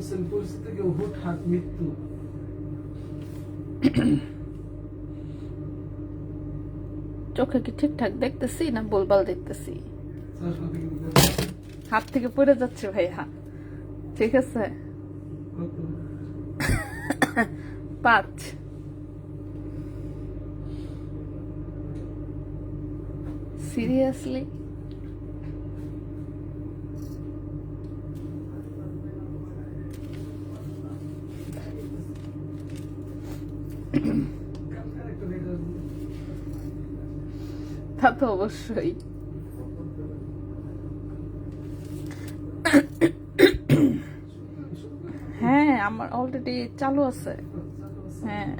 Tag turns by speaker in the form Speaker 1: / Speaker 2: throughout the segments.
Speaker 1: করছেন পরিস্থিতি থেকে হুটহাট মৃত্যু।
Speaker 2: চোখে কি ঠিকঠাক দেখতেছি না বলবাল দেখতেছি?
Speaker 1: চশমা থেকে
Speaker 2: হাত থেকে পড়ে যাচ্ছে ভাইয়া। ঠিক আছে,
Speaker 1: কত
Speaker 2: 5। সিরিয়াসলি?
Speaker 1: একটা রেট আসবে।
Speaker 2: তা তো অবশ্যই। হ্যাঁ, আমার অলরেডি চালু আছে। হ্যাঁ,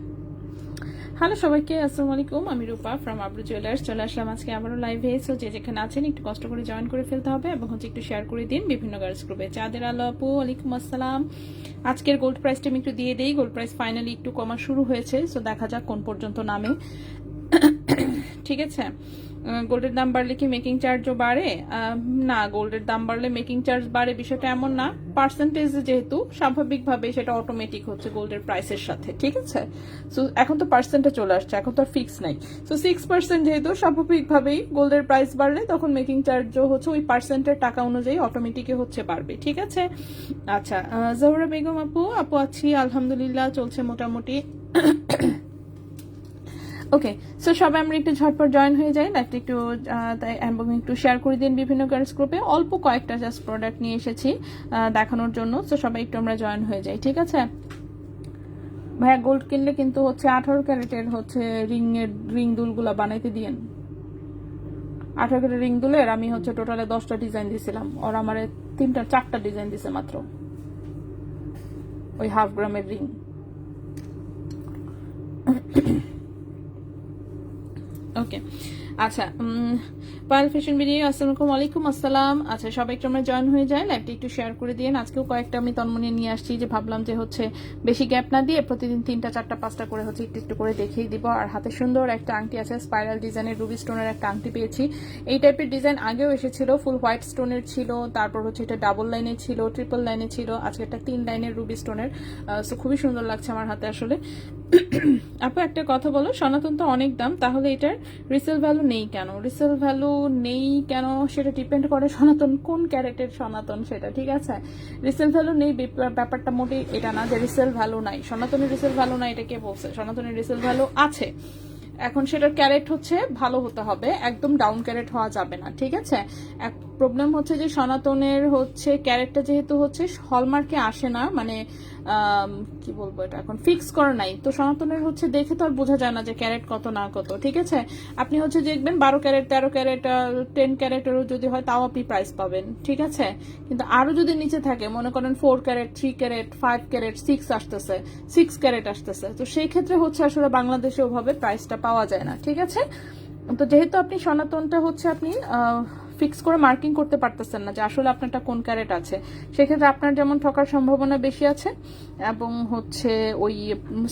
Speaker 2: হ্যালো সবাইকে, আসসালামু আলাইকুম। আমি রূপা ফ্রম আব্রু জুয়েলার্স চলে আসলাম আজকে আবারও লাইভে। সো যে যেখানে আছেন একটু কষ্ট করে জয়েন করে ফেলতে হবে এবং হচ্ছে একটু শেয়ার করে দিন বিভিন্ন গার্লস গ্রুপে। চাঁদের আলো আপু, ওয়ালাইকুম আসসালাম। আজকের গোল্ড প্রাইসটা আমি একটু দিয়ে দেই। গোল্ড প্রাইস ফাইনালি একটু কমা শুরু হয়েছে, সো দেখা যাক কোন পর্যন্ত নামে। ঠিক আছে, গোল্ডের দাম বাড়লে কি মেকিং চার্জও বাড়ে? না, গোল্ডের দাম বাড়লে মেকিং চার্জ বাড়ে বিষয়টা এমন না। পার্সেন্টেজ যেহেতু স্বাভাবিকভাবে সেটা অটোমেটিক হচ্ছে গোল্ডের প্রাইসের সাথে। ঠিক আছে, সো এখন তো পার্সেন্টে চলে আসছে, এখন তো আর ফিক্স নাই। সো 6% যেহেতু স্বাভাবিকভাবেই গোল্ডের প্রাইস বাড়লে তখন মেকিং চার্জও হচ্ছে ওই পার্সেন্টের টাকা অনুযায়ী অটোমেটিকই হচ্ছে বাড়বে। ঠিক আছে, আচ্ছা জহুরা বেগম আপু, আছি আলহামদুলিল্লাহ, চলছে মোটামুটি। ওকে, সো সবাই আমরা একটু ঝটপট জয়েন হয়ে যাই লাইভটা একটু এবং একটু শেয়ার করে দিন বিভিন্ন গার্লস গ্রুপে। অল্প কয়েকটা জাস্ট প্রোডাক্ট নিয়ে এসেছি দেখানোর জন্য, সো সবাই একটু আমরা জয়েন হয়ে যাই। ঠিক আছে ভাইয়া, গোল্ড কিনলে কিন্তু হচ্ছে 18 ক্যারেটের হচ্ছে রিং দুলগুলা বানাইতে দিয়েন। 18 ক্যারেটের রিং দুলের আমি হচ্ছে টোটালে 10টা ডিজাইন দিছিলাম, ওর আমার 4টা ডিজাইন দিছে মাত্র, ওই হাফ গ্রামের রিং। ওকে, আচ্ছা পায়েল ফ্যাশন ভিডিও, আসসালামু আলাইকুম। আসসালাম। আচ্ছা সবাই একটু আমরা জয়েন হয়ে যায়, লাইভটা একটু শেয়ার করে দিন। আজকেও কয়েকটা আমি তন্মনে নিয়ে আসছি, যে ভাবলাম যে হচ্ছে বেশি গ্যাপ না দিয়ে প্রতিদিন 3টা 4টা 5টা করে হচ্ছে একটু একটু করে দেখিয়ে দিব। আর হাতে সুন্দর একটা আংটি আছে, স্পাইরাল ডিজাইনের রুবি স্টোনের একটা আংটি পেয়েছি। এই টাইপের ডিজাইন আগেও এসেছিল, ফুল হোয়াইট স্টোনের ছিল, তারপর হচ্ছে এটা ডাবল লাইনের ছিল, ট্রিপল লাইনে ছিল, আজকে একটা 3 লাইনের রুবি স্টোনের। সো খুবই সুন্দর লাগছে আমার হাতে আসলে। আপু একটা কথা বলো, সনাতন তো অনেক দাম, তাহলে এটার রিসেল ভ্যালু নেই কেন? রিসেল ভ্যালু নেই কেন সেটা ডিপেন্ড করে সনাতন কোন ক্যারেটের সনাতন সেটা। ঠিক আছে, রিসেল ভ্যালু নেই ব্যাপারটা মোটেই এটা না যে রিসেল ভ্যালু নাই। সনাতনের রিসেল ভ্যালু নাই এটা কে বলছে? সনাতনের রিসেল ভ্যালু আছে। এখন সেটার ক্যারেট হচ্ছে ভালো হতে হবে, একদম ডাউন ক্যারেট হওয়া যাবে না। ঠিক আছে, এক প্রবলেম হচ্ছে যে সনাতনের হচ্ছে ক্যারেটটা যেহেতু হচ্ছে হলমার্কে আসে না, মানে কি বলবো, এটা এখন ফিক্স করা নাই, তো সনাতনের হচ্ছে দেখে তো আর বোঝা যায় না যে ক্যারেট কত না কত। ঠিক আছে, আপনি হচ্ছে দেখবেন 12 ক্যারেট 13 ক্যারেট 10 ক্যারেটেরও যদি হয় তাও আপনি প্রাইস পাবেন। ঠিক আছে, কিন্তু আরো যদি নিচে থাকে, মনে করেন 4 ক্যারেট 3 ক্যারেট 5 ক্যারেট 6 আসতেছে, 6 ক্যারেট আসতেছে, তো সেই ক্ষেত্রে হচ্ছে আসলে বাংলাদেশে ওভাবে প্রাইসটা পাওয়া যায় না। ঠিক আছে, তো যেহেতু আপনি সনাতনটা হচ্ছে আপনি ফিক্স করে মার্কিং করতে পারতেছেন না যে আসলে আপনারটা কোন ক্যারেট আছে, সেক্ষেত্রে আপনার যেমন ঠকার সম্ভাবনা বেশি আছে এবং হচ্ছে ওই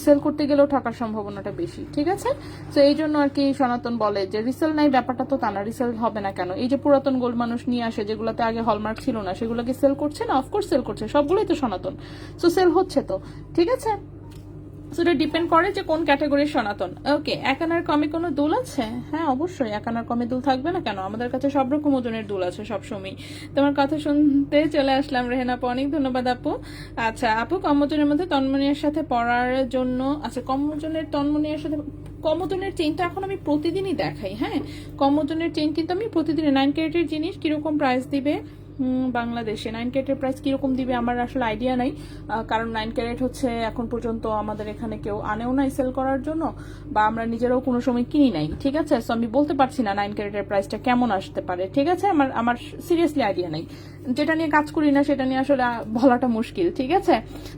Speaker 2: সেল করতে গেলেও ঠকার সম্ভাবনাটা বেশি। ঠিক আছে, তো এই জন্য আর কি সনাতন বলে যে রিসেল নাই, ব্যাপারটা তো তা না, রিসেল হবে না কেন? এই যে পুরাতন গোল্ড মানুষ নিয়ে আসে যেগুলোতে আগে হলমার্ক ছিল না, সেগুলোকে সেল করছে না? অফকোর্স সেল করছে, সবগুলোই তো সনাতন, সো সেল হচ্ছে তো। ঠিক আছে, সেটা ডিপেন্ড করে যে কোন ক্যাটাগরির সনাতন। ওকে, 1 আনার কমে কোনো দুল আছে? হ্যাঁ অবশ্যই, 1 আনার কমে দুল থাকবে না কেন? আমাদের কাছে সব রকম ওজনের দুল আছে সবসময়। তোমার কথা শুনতে চলে আসলাম রেহেনা আপু, অনেক ধন্যবাদ আপু। আচ্ছা আপু, কম ওজনের মধ্যে তন্মনিয়ার সাথে পরার জন্য, আচ্ছা কম ওজনের তন্মনিয়ার সাথে কম ওজনের চেইনটা এখন আমি প্রতিদিনই দেখাই। হ্যাঁ, কম ওজনের চেইন কিন্তু আমি প্রতিদিনই 9 ক্যারেটের জিনিস কিরকম প্রাইস দিবে বাংলাদেশে, 9 ক্যারেটের প্রাইস কিরকম দিবে আমার আসলে আইডিয়া নাই, কারণ 9 ক্যারেট হচ্ছে এখন পর্যন্ত আমাদের এখানে কেউ আনেও নাই সেল করার জন্য, বা আমরা নিজেরাও কোনো সময় কিনি নাই। ঠিক আছে, সো আমি বলতে পারছি না 9 ক্যারেটের প্রাইসটা কেমন আসতে পারে। ঠিক আছে, আমার সিরিয়াসলি আইডিয়া নাই, যেটা নিয়ে কাজ করি না সেটা নিয়ে আসলে বলাটা মুশকিল। ঠিক আছে,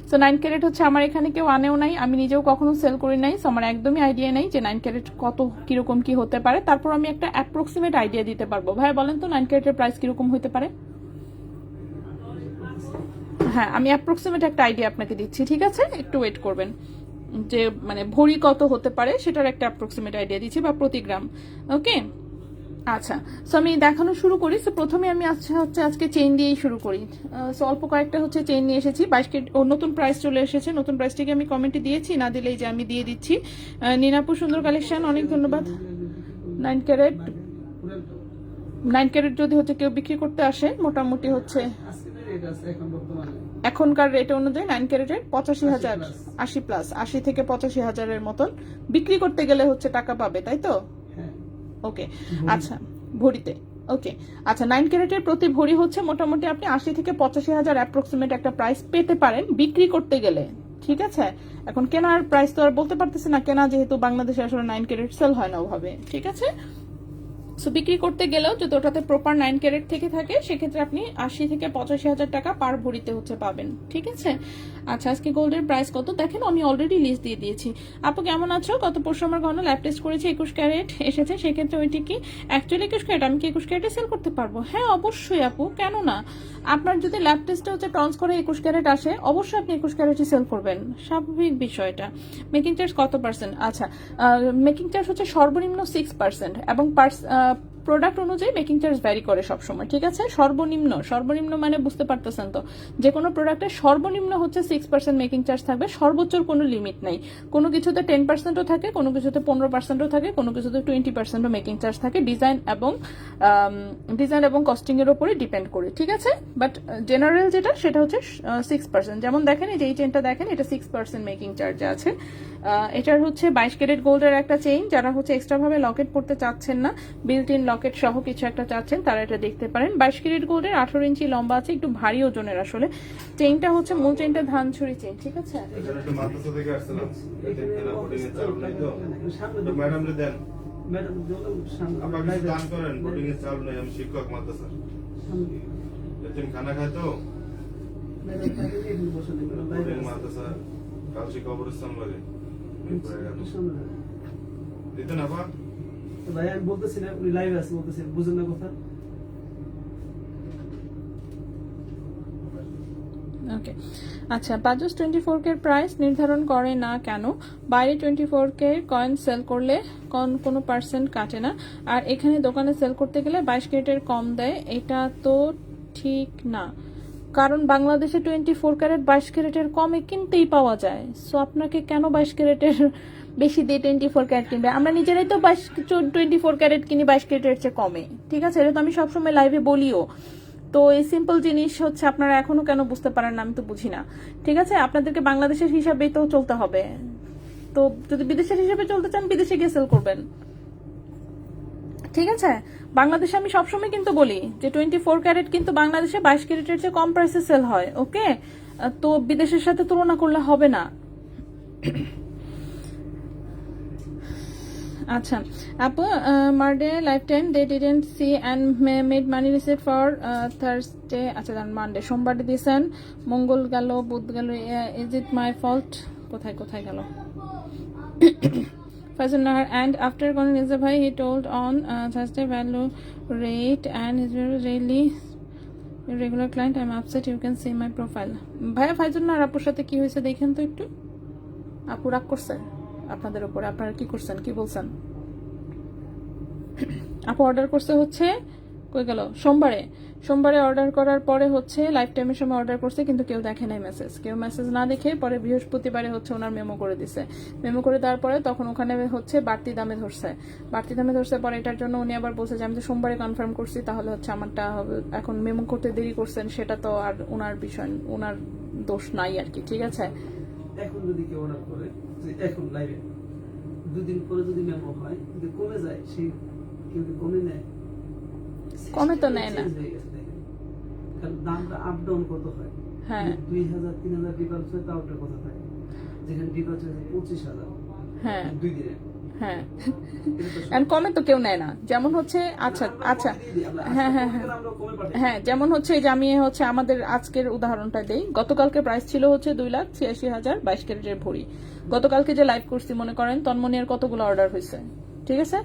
Speaker 2: সো 9 ক্যারেট হচ্ছে আমার এখানে কেউ আনেও নাই, আমি নিজেও কখনো সেল করি নাই, সো আমার একদমই আইডিয়া নাই যে 9 ক্যারেট কত কিরকম কি হতে পারে। তারপর আমি একটা অ্যাপ্রক্সিমেট আইডিয়া দিতে পারবো। ভাই বলেন তো 9 ক্যারেটের প্রাইস কিরকম হতে পারে? হ্যাঁ, আমি অ্যাপ্রক্সিমেট একটা আইডিয়া আপনাকে দিচ্ছি। ঠিক আছে, একটু ওয়েট করবেন, যে মানে ভরি কত হতে পারে সেটার একটা অ্যাপ্রক্সিমেট আইডিয়া দিচ্ছি, বা প্রতি গ্রাম। ওকে, আচ্ছা, সো আমি দেখানো শুরু করি। সো প্রথমে আমি আজকে চেইন দিয়েই শুরু করি। সো অল্প কয়েকটা হচ্ছে চেইন নিয়ে এসেছি। 22 কেট ও নতুন প্রাইস চলে এসেছে। নতুন প্রাইসটিকে আমি কমেন্টে দিয়েছি, না দিলেই যে আমি দিয়ে দিচ্ছি। নীনাপু সুন্দর কালেকশন, অনেক ধন্যবাদ। 9 ক্যারেট 9 ক্যারেট যদি হচ্ছে কেউ বিক্রি করতে আসে, মোটামুটি হচ্ছে
Speaker 1: আজকে রেট আছে এখন বর্তমানে
Speaker 2: এখনকার রেট অনুযায়ী 9 ক্যারেটের 85,000, 80+, 80 থেকে 85,000-এর মতন বিক্রি করতে গেলে হচ্ছে টাকা পাবে, তাই তো?
Speaker 1: হ্যাঁ
Speaker 2: ওকে, আচ্ছা, ভরিতে। ওকে, আচ্ছা, 9 ক্যারেটের প্রতি ভরি হচ্ছে মোটামুটি আপনি 80 থেকে 85,000 অ্যাপ্রক্সিমেট একটা প্রাইস পেতে পারেন বিক্রি করতে গেলে। ঠিক আছে, এখন কেনার প্রাইস তো আর বলতে পারতেছি না, কেনা যেহেতু বাংলাদেশে আসলে 9 ক্যারেট সেল হয় না ওভাবে। ঠিক আছে, সো বিক্রি করতে গেলেও যদি ওটাতে প্রপার 9 ক্যারেট থেকে থাকে, সেক্ষেত্রে আপনি 80 থেকে 85,000 টাকা পার ভরিতে হচ্ছে পাবেন। ঠিক আছে, আচ্ছা, আজকে গোল্ডের প্রাইস কত দেখেন, আমি অলরেডি লিস্ট দিয়ে দিয়েছি। আপু কেমন আছো? গত পরশু আমার ঘন ল্যাব টেস্ট করেছি, 21 ক্যারেট এসেছে। সেক্ষেত্রে ওইটি কি অ্যাকচুয়ালি 21 ক্যারেট? আমি কি 21 ক্যারেটে সেল করতে পারবো? হ্যাঁ অবশ্যই আপু, কেন না? আপনার যদি ল্যাব টেস্টে হচ্ছে টন্স করে 21 ক্যারেট আসে, অবশ্যই আপনি 21 ক্যারেটই সেল করবেন, স্বাভাবিক বিষয়টা। মেকিং চার্জ কত পার্সেন্ট? আচ্ছা, মেকিং চার্জ হচ্ছে সর্বনিম্ন 6% এবং প্রোডাক্ট অনুযায়ী মেকিং চার্জ ভ্যারি করে সবসময়। ঠিক আছে, সর্বনিম্ন মানে বুঝতে পারতেছেন তো, যে কোনো প্রোডাক্টের সর্বনিম্ন হচ্ছে 6% মেকিং চার্জ থাকবে, সর্বোচ্চর কোনো লিমিট নাই। কোনো কিছুতে 10%ও থাকে, কোনো কিছুতে 15%ও থাকে, কোনো কিছুতে 20%ও মেকিং চার্জ থাকে, ডিজাইন এবং কস্টিং এর উপরে ডিপেন্ড করে। ঠিক আছে, বাট জেনারেল যেটা সেটা হচ্ছে 6%। যেমন দেখেন এই যে এই চেনটা দেখেন, এটা 6% মেকিং চার্জ আছে। এটার হচ্ছে 22 ক্যারেট গোল্ডের একটা চেইন। যারা হচ্ছে এক্সট্রা ভাবে লকেট পড়তে চাচ্ছেন না, বিল্ট ইন লকেট সহ কিছু একটা চাচ্ছেন, তারা এটা দেখতে পারেন। 22 ক্যারেট গোল্ডের 18 ইঞ্চি লম্বা আছে, একটু ভারী ওজনের আসলে চেইনটা হচ্ছে, মূল চেইনটা ধানছড়ি চেইন। ঠিক আছে,
Speaker 1: ম্যাডাম
Speaker 3: শিক্ষক মাদ্রাসা খানা খায় তো মাদ্রাসা কাল সে কবরস্থান লাগে দিতে না পা
Speaker 1: ভাই আমি বলতেছি না, উনি লাইভ আছে, বলতেছি বুঝেন না কথা।
Speaker 2: ওকে, আচ্ছা, পাজস 24K এর প্রাইস নির্ধারণ করে না কেন? বাইরে 24K কয়েন সেল করলে কোনো পার্সেন্ট কাটে না, আর এখানে দোকানে সেল করতে গেলে 22 ক্যারেটের কম দেয়, এটা তো ঠিক না। কারণ বাংলাদেশে 24 ক্যারেট 22 ক্যারেটের কমে কিনতেই পাওয়া যায়। সো আপনাকে কেন 22 ক্যারেটের বেশি দিয়ে 24 ক্যারেট কিনবে? আমরা নিজেরাই তো 24 ক্যারেট কিনি 22 ক্যারেটের চেয়ে কমে। ঠিক আছে, এটা তো আমি সবসময় লাইভে বলিও। তো এই সিম্পল জিনিস হচ্ছে আপনারা এখনো কেন বুঝতে পারেন না, আমি তো বুঝি না। ঠিক আছে, আপনাদেরকে বাংলাদেশের হিসাবেই তো চলতে হবে। তো যদি বিদেশের হিসাবে চলতে চান, বিদেশে গিয়ে সেল করবেন। ঠিক আছে, বাংলাদেশে আমি সবসময় কিন্তু বলি যে 24 ক্যারেট কিন্তু বাংলাদেশে 22 ক্যারেটের চেয়ে কম প্রাইসে সেল হয়। ওকে, তো বিদেশের সাথে তুলনা করলে হবে না। আচ্ছা আপু, মারডে life time they didn't see and made money receive for Thursday. আচ্ছা, মানডে, সোমবার দিয়েছেন, মঙ্গল গেল, বুধ গেল, ইজ ইট মাই ফল্ট? কোথায় গেল? Faisal Nahar, and after calling Nizar Bhai, he told on Thursday value rate and is really a regular client. I'm upset. You can see my profile. ভাইয়া ফাইজুল নাহার আপুর সাথে কি হয়েছে দেখেন তো একটু। আপু রাগ করছেন আপনাদের উপর? আপনারা কি করছেন, কি বলছেন? আপু অর্ডার করছে হচ্ছে কই গেল, সোমবারে অর্ডার করার পরে হচ্ছে লাইফ টাইমের সময় অর্ডার করছে, কিন্তু কেউ দেখে নাই মেসেজ। কেউ মেসেজ না দেখে পরে বৃহস্পতিবারে হচ্ছে ওনার মেমো করে দিছে। মেমো করে দেওয়ার পরে তখন ওখানে হচ্ছে বাড়তি দামে ধরছে। পরে এটার জন্য উনি আবার বলছে যে আমি তো সোমবারে কনফার্ম করছি, তাহলে হচ্ছে আমারটা এখন মেমো করতে দেরি করছেন, সেটা তো আর ওনার বিষয়, ওনার দোষ নাই আর কি। ঠিক আছে,
Speaker 1: এখন যদি কেউ অর্ডার করে, এখন লাইভে 2 দিন পরে যদি মেমো হয়, যদি কমে যায়, সেই কেউ কমে নেয়,
Speaker 2: কমে তো নেয় না।
Speaker 1: কারণ দামটা আপ ডাউন কত হয়?
Speaker 2: হ্যাঁ,
Speaker 1: 2000-3000 ডিফারেন্স হয়, তাও একটা কথা থাকে। যেখানে ডিফারেন্স হয়েছে 25,000,
Speaker 2: হ্যাঁ
Speaker 1: 2 দিনে।
Speaker 2: হ্যাঁ, এন্ড কমে তো কেউ নেয় না। যেমন হচ্ছে আচ্ছা, হ্যাঁ, যেমন হচ্ছে যে আমি হচ্ছে আমাদের আজকের উদাহরণটা দেই। গতকালকে প্রাইস ছিল হচ্ছে 2,86,000 22 ক্যারেটের ভরি। গতকালকে যে লাইভ করছি, মনে করেন তন্মনিয়ার কতগুলো অর্ডার হয়েছে? ঠিক আছে,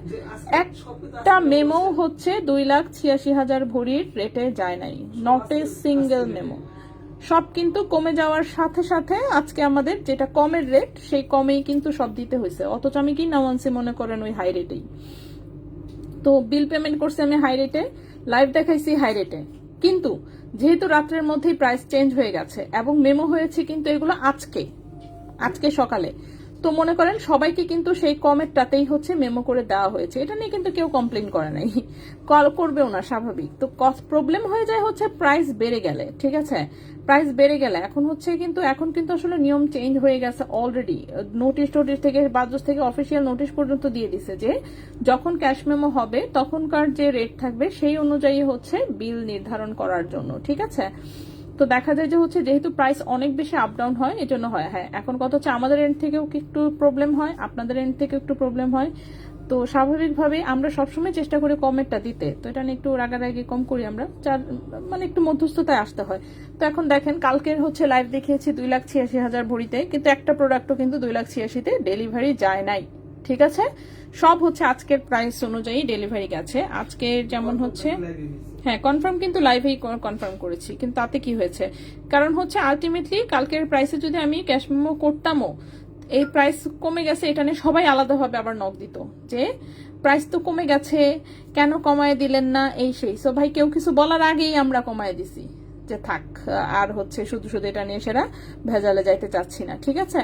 Speaker 2: একটা মেমো হচ্ছে 2,86,000 ভরির রেটে যায় নাই, নট এ সিঙ্গেল মেমো। সব কিন্তু কমে যাওয়ার সাথে সাথে আজকে আমাদের যেটা কমের রেট, সেই কমেই কিন্তু সব দিতে হয়েছে, অথচ আমি কি নামানছি মনে করেন ওই হাই রেটেই। তো বিল পেমেন্ট করছি আমি হাই রেটে, লাইভ দেখাইছি হাই রেটে, কিন্তু যেহেতু রাত্রের মধ্যেই প্রাইস চেঞ্জ হয়ে গেছে এবং মেমো হয়েছে কিন্তু এগুলো আজকে সকালে, তো মনে করেন সবাইকে কিন্তু সেই কমেরটাতেই হচ্ছে মেমো করে দেওয়া হয়েছে। এটা নিয়ে কিন্তু কেউ কমপ্লেন করে নাই, কল করবেও না, স্বাভাবিক। তো প্রবলেম হয়ে যায় হচ্ছে প্রাইস বেড়ে গেলে, ঠিক আছে, প্রাইস বেড়ে গেলে এখন কিন্তু আসলে নিয়ম চেঞ্জ হয়ে গেছে অলরেডি। নোটিশ থেকে বাজস থেকে অফিসিয়াল নোটিশ পর্যন্ত দিয়ে দিছে যে যখন ক্যাশ মেমো হবে তখনকার যে রেট থাকবে সেই অনুযায়ী হচ্ছে বিল নির্ধারণ করার জন্য, ঠিক আছে। তো দেখা যায় যে হচ্ছে যেহেতু প্রাইস অনেক বেশি আপ ডাউন হয়, এই জন্য হয়। হ্যাঁ, এখন কথা হচ্ছে আমাদের এন্ড থেকেও একটু প্রবলেম হয়, আপনাদের এন্ড থেকে একটু প্রবলেম হয়। তো স্বাভাবিকভাবে আমরা সবসময় চেষ্টা করি কমেরটা দিতে, তো এটা নিয়ে একটু রাগারাগি কম করি আমরা, মানে একটু মধ্যস্থতায় আসতে হয়। তো এখন দেখেন কালকের হচ্ছে লাইভ দেখিয়েছি 2,86,000 ভরিতে, কিন্তু একটা প্রোডাক্টও কিন্তু 2,86,000-তে ডেলিভারি যায় নাই, ঠিক আছে। সব হচ্ছে আজকের প্রাইস অনুযায়ী ডেলিভারি গেছে। আজকের যেমন হচ্ছে হ্যাঁ কনফার্ম, কিন্তু লাইভেই কনফার্ম করেছি, কিন্তু তাতে কি হয়েছে, কারণ হচ্ছে আলটিমেটলি কালকের প্রাইসে যদি আমি ক্যাশ মেমো করতামও, এই প্রাইস কমে গেছে এটা নিয়ে সবাই আলাদাভাবে আবার নক দিত যে প্রাইস তো কমে গেছে, কেন কমায় দিলেন না, এই সেই। সো ভাই কেউ কিছু বলার আগেই আমরা কমায় দিছি যে থাক, আর হচ্ছে শুধু এটা নিয়ে সেরা ভেজালে যাইতে চাচ্ছি না, ঠিক আছে।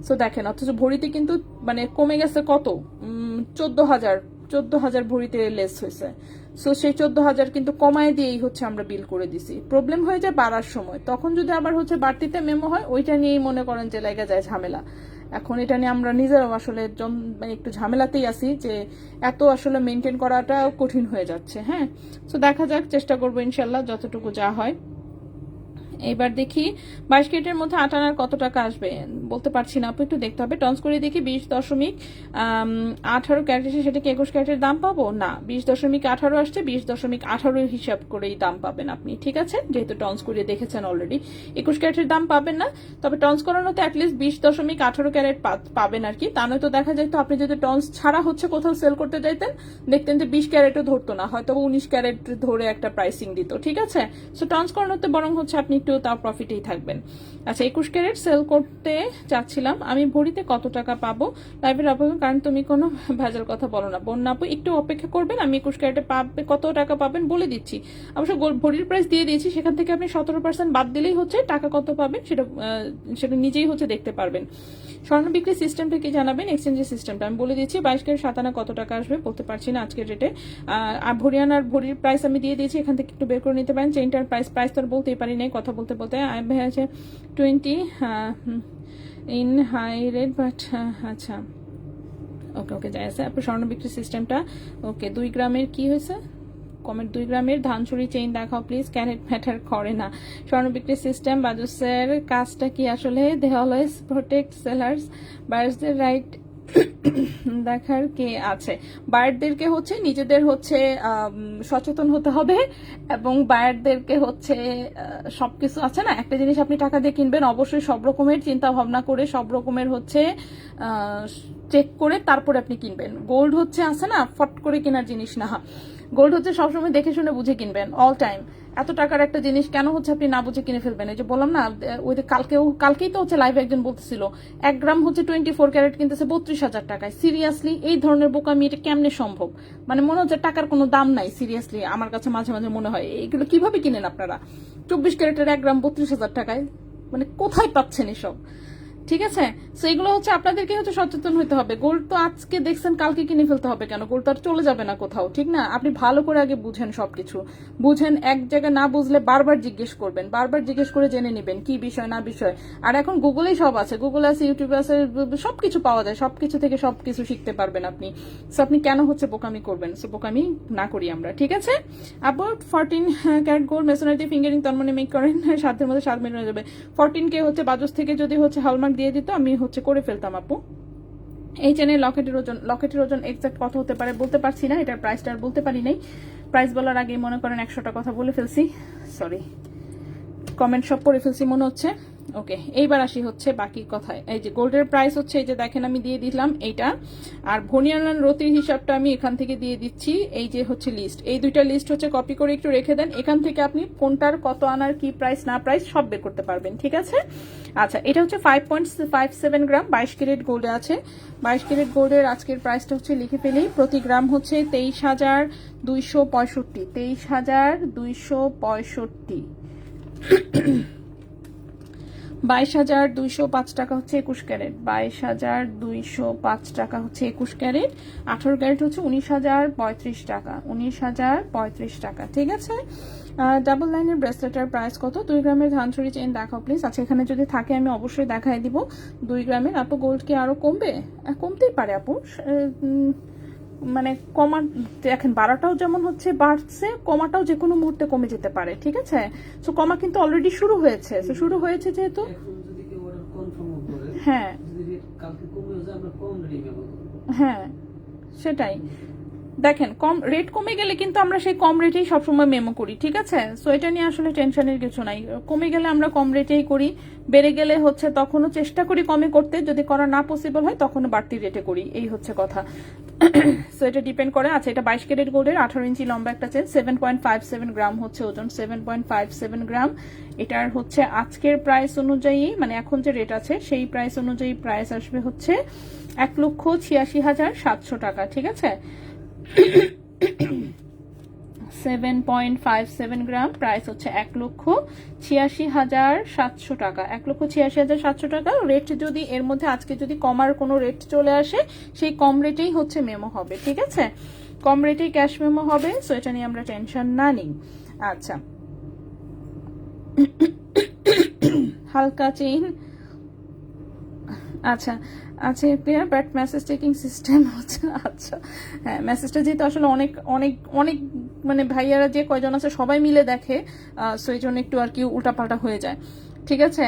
Speaker 2: সো দেখেন অথচ ভরিতে কিন্তু মানে কমে গেছে কত, 14,000 ভরিতে লেস হয়েছে। সো সেই 14,000 কিন্তু কমায় দিয়েই হচ্ছে আমরা বিল করে দিছি। প্রবলেম হয়ে যায় বাড়ার সময়, তখন যদি আবার হচ্ছে বাড়তিতে মেমো হয় ওইটা নিয়েই মনে করেন যে লাগা যায় ঝামেলা। এখন এটা নিয়ে আমরা নিজেরাও আসলে মানে একটু ঝামেলাতেই আছি যে এত আসলে মেনটেন করাটা কঠিন হয়ে যাচ্ছে। হ্যাঁ, সো দেখা যাক, চেষ্টা করবো ইনশাল্লাহ যতটুকু যা হয়। এবার দেখি 22 ক্যারেটের মধ্যে 8 আনার কত টাকা আসবে বলতে পারছি না আপু, একটু দেখতে হবে। টন্স করে দেখি 20.18 ক্যারেট এসে সেটা কি 21 ক্যারেটের দাম পাবো না, 20.18 আসছে, 20.18 হিসাব করেই দাম পাবেন আপনি, ঠিক আছে, যেহেতু টন্স করে দেখেছেন অলরেডি। 21 ক্যারেটের দাম পাবেন না, তবে টন্স করানোতে অ্যাটলিস্ট 20.18 ক্যারেট পাবেন আর কি। তা নয়তো দেখা যায় তো আপনি যদি টন্স ছাড়া হচ্ছে কোথাও সেল করতে যাইতেন, দেখতেন যে 20 ক্যারেটও ধরতো না, হয়তো 19 ক্যারেট ধরে একটা প্রাইসিং দিত, ঠিক আছে। সো টন্স করানোতে বরং হচ্ছে আপনি একটু তাও প্রফিটেই থাকবেন। আচ্ছা, 21 ক্যারেট সেল করতে চাচ্ছিলাম, আমি ভরিতে কত টাকা পাবো লাইভের অপেক্ষা, কারণ তুমি কোনো ভেজাল কথা বলো না। বন্যা আপু একটু অপেক্ষা করবেন, আমি 21 ক্যারেটে কত টাকা পাবেন বলে দিচ্ছি। অবশ্য ভরির প্রাইস দিয়ে দিয়েছি, সেখান থেকে আপনি 17% বাদ দিলেই হচ্ছে টাকা কত পাবেন সেটা নিজেই হচ্ছে দেখতে পারবেন। স্বর্ণ বিক্রি সিস্টেমটা কি জানাবেন, এক্সচেঞ্জের সিস্টেমটা আমি বলে দিচ্ছি। 22 ক্যারেট 7 আনা কত টাকা আসবে বলতে পারছি না আজকের রেটে। আর ভরিয়ানার ভরির প্রাইস আমি দিয়ে দিয়েছি, এখান থেকে একটু বের করে নিতে পারেন। চেইনটার প্রাইস তো আর বলতেই পারি নাই কথা বলতে আছে 20 ইন হাই রেট, বাট আচ্ছা ওকে যাই আছে। আপনার স্বর্ণ বিক্রি সিস্টেমটা ওকে। 2 গ্রামের কি হয়েছে কমেন্ট, 2 গ্রামের ধানচুরি চেইন দেখাও প্লিজ, ক্যারেট ম্যাটার করে না। স্বর্ণ বিক্রি সিস্টেম বাজসের কাজটা কি আসলে, দে অলওয়েজ প্রোটেক্ট সেলার্স, বায়ার্সদের রাইট দেখার কে আছে। বায়ারদেরকে হচ্ছে নিজেদের হচ্ছে সচেতন হতে হবে, এবং বায়ারদেরকে হচ্ছে সবকিছু আছে না, একটা জিনিস আপনি টাকা দিয়ে কিনবেন অবশ্যই সব রকমের চিন্তা ভাবনা করে, সব রকমের হচ্ছে চেক করে তারপরে আপনি কিনবেন। গোল্ড হচ্ছে আছে না ফট করে কেনার জিনিস না, গোল্ড হচ্ছে সবসময় দেখে শুনে বুঝে কিনবেন অল টাইম। এত টাকার একটা জিনিস কেন হচ্ছে আপনি না বুঝে কিনে ফেলবেন। এই যে বললাম না, ওই কালকেই তো হচ্ছে লাইভে একজন বলতেছিল 1 গ্রাম হচ্ছে 24 ক্যারেট কিনতেছে 32,000 টাকায়। সিরিয়াসলি এই ধরনের বোকামি এটা কেমনে সম্ভব? মানে মনে হচ্ছে টাকার কোনো দাম নাই। সিরিয়াসলি আমার কাছে মাঝে মাঝে মনে হয় এইগুলো কিভাবে কিনেন আপনারা 24 ক্যারেটের 1 গ্রাম 32,000 টাকায়, মানে কোথায় পাচ্ছেন এসব? ঠিক আছে, সো এগুলো হচ্ছে আপনাদেরকে হচ্ছে সচেতন হতে হবে। গোল্ড তো আজকে দেখছেন কালকে কিনে ফেলতে হবে কেন? গোল্ড তো আর চলে যাবে না কোথাও, ঠিক না? আপনি ভালো করে আগে বুঝেন, সবকিছু বুঝেন। এক জায়গায় না বুঝলে বারবার জিজ্ঞেস করবেন, বারবার জিজ্ঞেস করে জেনে নেবেন কি বিষয় না বিষয়। আর এখন গুগলেই সব আছে, গুগলে আছে, ইউটিউবে আছে, সবকিছু পাওয়া যায়, সবকিছু থেকে সবকিছু শিখতে পারবেন আপনি। সো আপনি কেন হচ্ছে বোকামি করবেন? সো বোকামি না করি আমরা, ঠিক আছে। অ্যাবাউট 14 ক্যারেট গোল্ড মেসোনারিতে ফিঙ্গারিং তন্মনে মেক করেন, 7 মধ্যে 7 মিনিট হয়ে যাবে। 14K হচ্ছে বাজস থেকে যদি হচ্ছে হলমার্ক দিয়ে দিত আমি হচ্ছে করে ফেলতাম আপু। এই চেনের লকেটের ওজন এক্সাক্ট কত হতে পারে বলতে পারছি না, এটার প্রাইসটা আর বলতে পারি নাই। প্রাইস বলার আগে মনে করেন 100টা কথা বলে ফেলছি, সরি, কমেন্ট সব পড়ে ফেলছি মনে হচ্ছে। ওকে, এইবার আসি হচ্ছে বাকি কথায়। এই যে গোল্ডের প্রাইস হচ্ছে এই যে দেখেন আমি দিয়ে দিলাম এইটা, আর ভনিয়ালান রতির হিসাবটা আমি এখান থেকে দিয়ে দিচ্ছি। এই যে হচ্ছে লিস্ট, এই দুইটা লিস্ট হচ্ছে কপি করে একটু রেখে দেন, এখান থেকে আপনি কোনটার কত আনার কি প্রাইস না প্রাইস সব বের করতে পারবেন, ঠিক আছে? আচ্ছা, এটা হচ্ছে 5.57 গ্রাম 22 ক্যারেট গোল্ডে আছে। 22 ক্যারেট গোল্ডের আজকের প্রাইসটা হচ্ছে লিখে ফেলি, প্রতি গ্রাম হচ্ছে 23,265, 23,265। 22,205 টাকা হচ্ছে 21 ক্যারেট, 22,205 টাকা হচ্ছে 21 ক্যারেট। 18 ক্যারেট হচ্ছে 19,035 টাকা, 19,035 টাকা, ঠিক আছে? ডাবল লাইনের ব্রেসলেটের প্রাইস কত? 2 গ্রামের ধানছড়ি চেইন দেখাও প্লিজ। আচ্ছা, এখানে যদি থাকে আমি অবশ্যই দেখাই দিব। 2 গ্রামের। আপু গোল্ড কি আরো কমবে? কমতেই পারে আপু, মানে কমা দেখেন, বাড়াটাও যেমন হচ্ছে বাড়ছে, কমাটাও যে কোনো মুহূর্তে কমে যেতে পারে, ঠিক আছে? সো কমা কিন্তু অলরেডি শুরু হয়েছে, সো শুরু হয়েছে যেহেতু,
Speaker 1: এখন যদি কেউ অর্ডার কনফার্ম করে,
Speaker 2: হ্যাঁ
Speaker 1: যদি রেট কালকে কমে যায় আমরা কম রেটে দেব।
Speaker 2: হ্যাঁ সেটাই। দেখেন কম রেট কমে গেলে কিন্তু আমরা সেই কম রেটেই সবসময় মেমো করি, ঠিক আছে? সো এটা নিয়ে আসলে টেনশনের কিছু নাই। কমে গেলে আমরা কম রেটেই করি, বেড়ে গেলে হচ্ছে তখনও চেষ্টা করি কমে করতে, যদি করা না পসিবল হয় তখনও বাড়তি রেটে করি, এই হচ্ছে কথা। সো এটা ডিপেন্ড করে। আচ্ছা, এটা 22 ক্যারেট গোল্ডের 18 ইঞ্চি লম্বা একটা চেন, 7.57 গ্রাম হচ্ছে ওজন, 7.57 গ্রাম। এটার হচ্ছে আজকের প্রাইস অনুযায়ী, মানে এখন যে রেট আছে সেই প্রাইস অনুযায়ী প্রাইস আসবে হচ্ছে 1,86,700 টাকা, ঠিক আছে? 7.57 গ্রাম, প্রাইস হচ্ছে 1,86,700 টাকা, 1,86,700 টাকা। রেট যদি এর মধ্যে আজকে যদি কমার কোনো রেট চলে আসে, সেই কম রেটেই হচ্ছে মেমো হবে, ঠিক আছে? কম রেটেই ক্যাশ মেমো হবে, সো এটা নিয়ে আমরা টেনশন না নিই। আচ্ছা, হালকা চেইন, আচ্ছা আচ্ছা বাট মেসেজ টেকিং সিস্টেম হচ্ছে, আচ্ছা হ্যাঁ, মেসেজটা যেহেতু আসলে অনেক অনেক অনেক মানে ভাইয়ারা যে কয়জন আছে সবাই মিলে দেখে, সো এই জন্য একটু আর কি উল্টাপাল্টা হয়ে যায়, ঠিক আছে?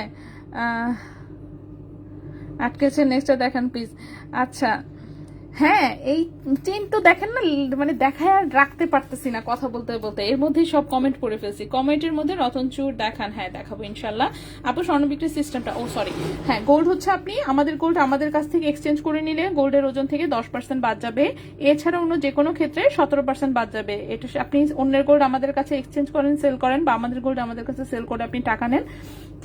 Speaker 2: আটকেছে, নেক্সটটা দেখান প্লিজ। আচ্ছা হ্যাঁ, এই চেইন তো দেখেন না, মানে দেখায় আর রাখতে পারতেছি না কথা বলতে বলতে, এর মধ্যেই সব কমেন্ট করে ফেলছি। কমেন্টের মধ্যে রতনচুর দেখান, হ্যাঁ দেখাবো ইনশাল্লাহ। আপু স্বর্ণ বিক্রির সিস্টেমটা, ও সরি, হ্যাঁ গোল্ড হচ্ছে আপনি আমাদের গোল্ড আমাদের কাছ থেকে এক্সচেঞ্জ করে নিলে গোল্ডের ওজন থেকে 10% বাদ যাবে, এছাড়া অন্য যে কোনো ক্ষেত্রে 17% বাদ যাবে। এটা আপনি অন্যের গোল্ড আমাদের কাছে এক্সচেঞ্জ করেন, সেল করেন, বা আমাদের গোল্ড আমাদের কাছে সেল করে আপনি টাকা নেন,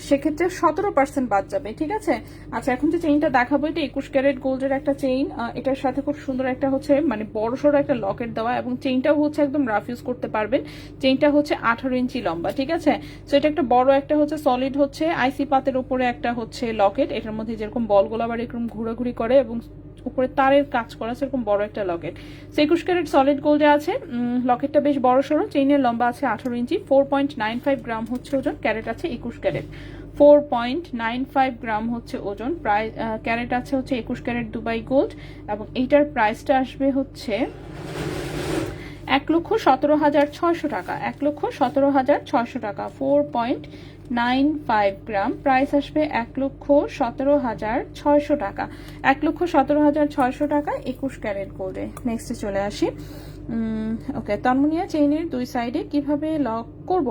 Speaker 2: সেক্ষেত্রে 17% বাদ যাবে, ঠিক আছে? আচ্ছা, এখন যে চেইনটা দেখাবো এটা 21 ক্যারেট গোল্ডের একটা চেইন, এটার সাথে খুব সুন্দর একটা হচ্ছে মানে বড় সড়ো একটা লকেট দেওয়া, এবং চেইনটাও হচ্ছে একদম রাফ ইউজ করতে পারবেন। চেইনটা হচ্ছে 18 ইঞ্চি লম্বা, ঠিক আছে? সো এটা একটা বড় একটা হচ্ছে সলিড হচ্ছে আইসি পাতের উপরে একটা হচ্ছে লকেট, এটার মধ্যে যেরকম বলগুলো আবার এরকম ঘোরাঘুরি করে এবং উপরে তারের কাজ করা, সেরকম বড় একটা লকেট। 21 ক্যারেট সলিড গোল্ডে আছে, লকেটটা বেশ বড় সড়ো, চেইনের লম্বা আছে 18 ইঞ্চি, 4.95 গ্রাম হচ্ছে ওজন, ক্যারেট আছে 21 ক্যারেট, 4.95 গ্রাম হচ্ছে ওজন, প্রায় ক্যারেট আছে হচ্ছে 21 ক্যারেট দুবাই গোল্ড, এবং এইটার প্রাইসটা আসবে হচ্ছে 1,17,600 টাকা, 1,17,600 টাকা। 4.95 গ্রাম, প্রাইস আসবে 1,17,600 টাকা, 1,17,600 টাকা 21 ক্যারেট গোল্ডে। নেক্সটে চলে আসি। ওকে, তন্মনিয়া চেইনের দুই সাইডে কিভাবে লক করব?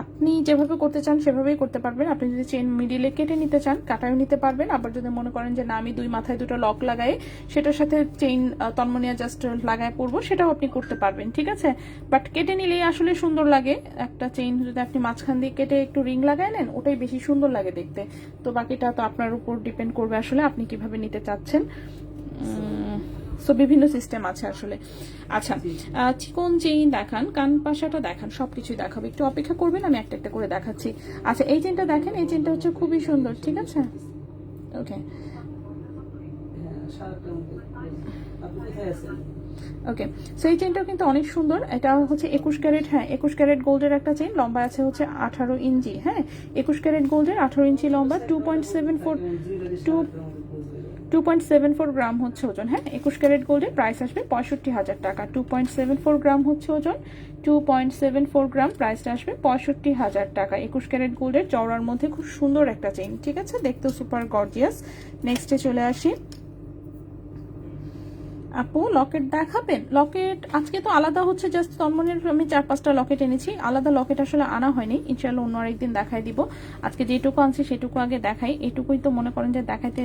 Speaker 2: আপনি যেভাবে করতে চান সেভাবেই করতে পারবেন। আপনি যদি চেইন মিডিলে কেটে নিতে চান কাটাও নিতে পারবেন, আবার যদি মনে করেন যে না আমি দুই মাথায় দুটো লক লাগাই সেটার সাথে চেইন তন্মনিয়া জাস্ট লাগায় পরবো, সেটাও আপনি করতে পারবেন, ঠিক আছে? বাট কেটে নিলেই আসলে সুন্দর লাগে, একটা চেইন যদি আপনি মাঝখান দিয়ে কেটে একটু রিং লাগায় নেন ওটাই বেশি সুন্দর লাগে দেখতে। তো বাকিটা তো আপনার উপর ডিপেন্ড করবে আসলে আপনি কিভাবে নিতে চাচ্ছেন। সো বিভিন্ন সিস্টেম আছে আসলে। আচ্ছা, চিকন চেইন দেখান, কান পাশাটা দেখান, সবকিছুই দেখাবো, একটু অপেক্ষা করবেন, আমি একটা একটা করে দেখাচ্ছি। আচ্ছা, এই চেইনটা দেখেন, এই চেইনটা হচ্ছে খুবই সুন্দর, ঠিক আছে? ওকে ওকে, সো এই চেইনটাও কিন্তু অনেক সুন্দর, এটা হচ্ছে 21 ক্যারেট, হ্যাঁ 21 ক্যারেট গোল্ডের একটা চেইন, লম্বা আছে হচ্ছে 18 ইঞ্চি, হ্যাঁ 21 ক্যারেট গোল্ডের 18 ইঞ্চি লম্বা, 2.74 গ্রাম হচ্ছে ওজন, হ্যাঁ 21 ক্যারেট গোল্ডের প্রাইস আসবে 65,000 টাকা, 2.74 গ্রাম হচ্ছে ওজন, 2.74 গ্রাম, প্রাইসটা আসবে 65,000 টাকা। 21 ক্যারেট গোল্ডের চওড়ার মধ্যে খুব সুন্দর একটা চেইন, ঠিক আছে? দেখতেও সুপার গর্জিয়াস। নেক্সটে চলে আসি। আপু লকেট দেখাবেন? লকেট আজকে তো আলাদা হচ্ছে, জাস্ট তন্মনের আমি 4-5টা লকেট এনেছি, আলাদা লকেট আসলে আনা হয়নি। ইনশাল্লাহ অন্য আরেকদিন দেখাই দিব। আজকে যেটুকু আনছি সেটুকু আগে দেখাই। এটুকুই তো মনে করেন যে দেখাইতে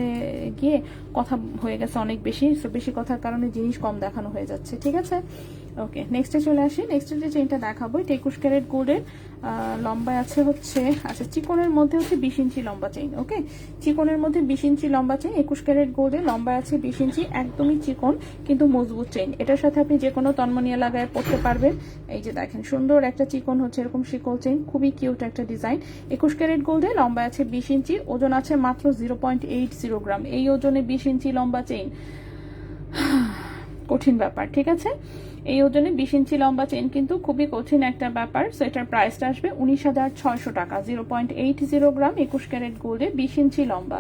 Speaker 2: গিয়ে কথা হয়ে গেছে অনেক বেশি, বেশি কথার কারণে জিনিস কম দেখানো হয়ে যাচ্ছে। ঠিক আছে, ওকে নেক্সটে চলে আসি। নেক্সটে যে চেইনটা দেখাবো এটা 21 ক্যারেট গোল্ডের, লম্বা আছে হচ্ছে, আচ্ছা চিকনের মধ্যে হচ্ছে 20 ইঞ্চি লম্বা চেইন। ওকে, চিকনের মধ্যে 20 ইঞ্চি লম্বা চেইন, 21 ক্যারেট গোল্ডের, লম্বা আছে 20 ইঞ্চি, একদমই চিকন কিন্তু মজবুত চেইন। এটার সাথে আপনি যে কোনো তন্মনিয়া লাগায় পড়তে পারবেন। এই যে দেখেন সুন্দর একটা চিকন হচ্ছে এরকম শিকল চেইন, খুবই কিউট একটা ডিজাইন। 21 ক্যারেট গোল্ডে, লম্বা আছে 20 ইঞ্চি, ওজন আছে মাত্র 0.80 গ্রাম। এই ওজনে 20 ইঞ্চি লম্বা চেইন কঠিন ব্যাপার। ঠিক আছে, এই ওজনে 20 ইঞ্চি লম্বা চেইন কিন্তু খুবই কঠিন একটা ব্যাপার। সো এটার প্রাইসটা আসবে 19,600 টাকা। 0.80 গ্রাম 21 ক্যারেট গোল্ডে 20 ইঞ্চি লম্বা,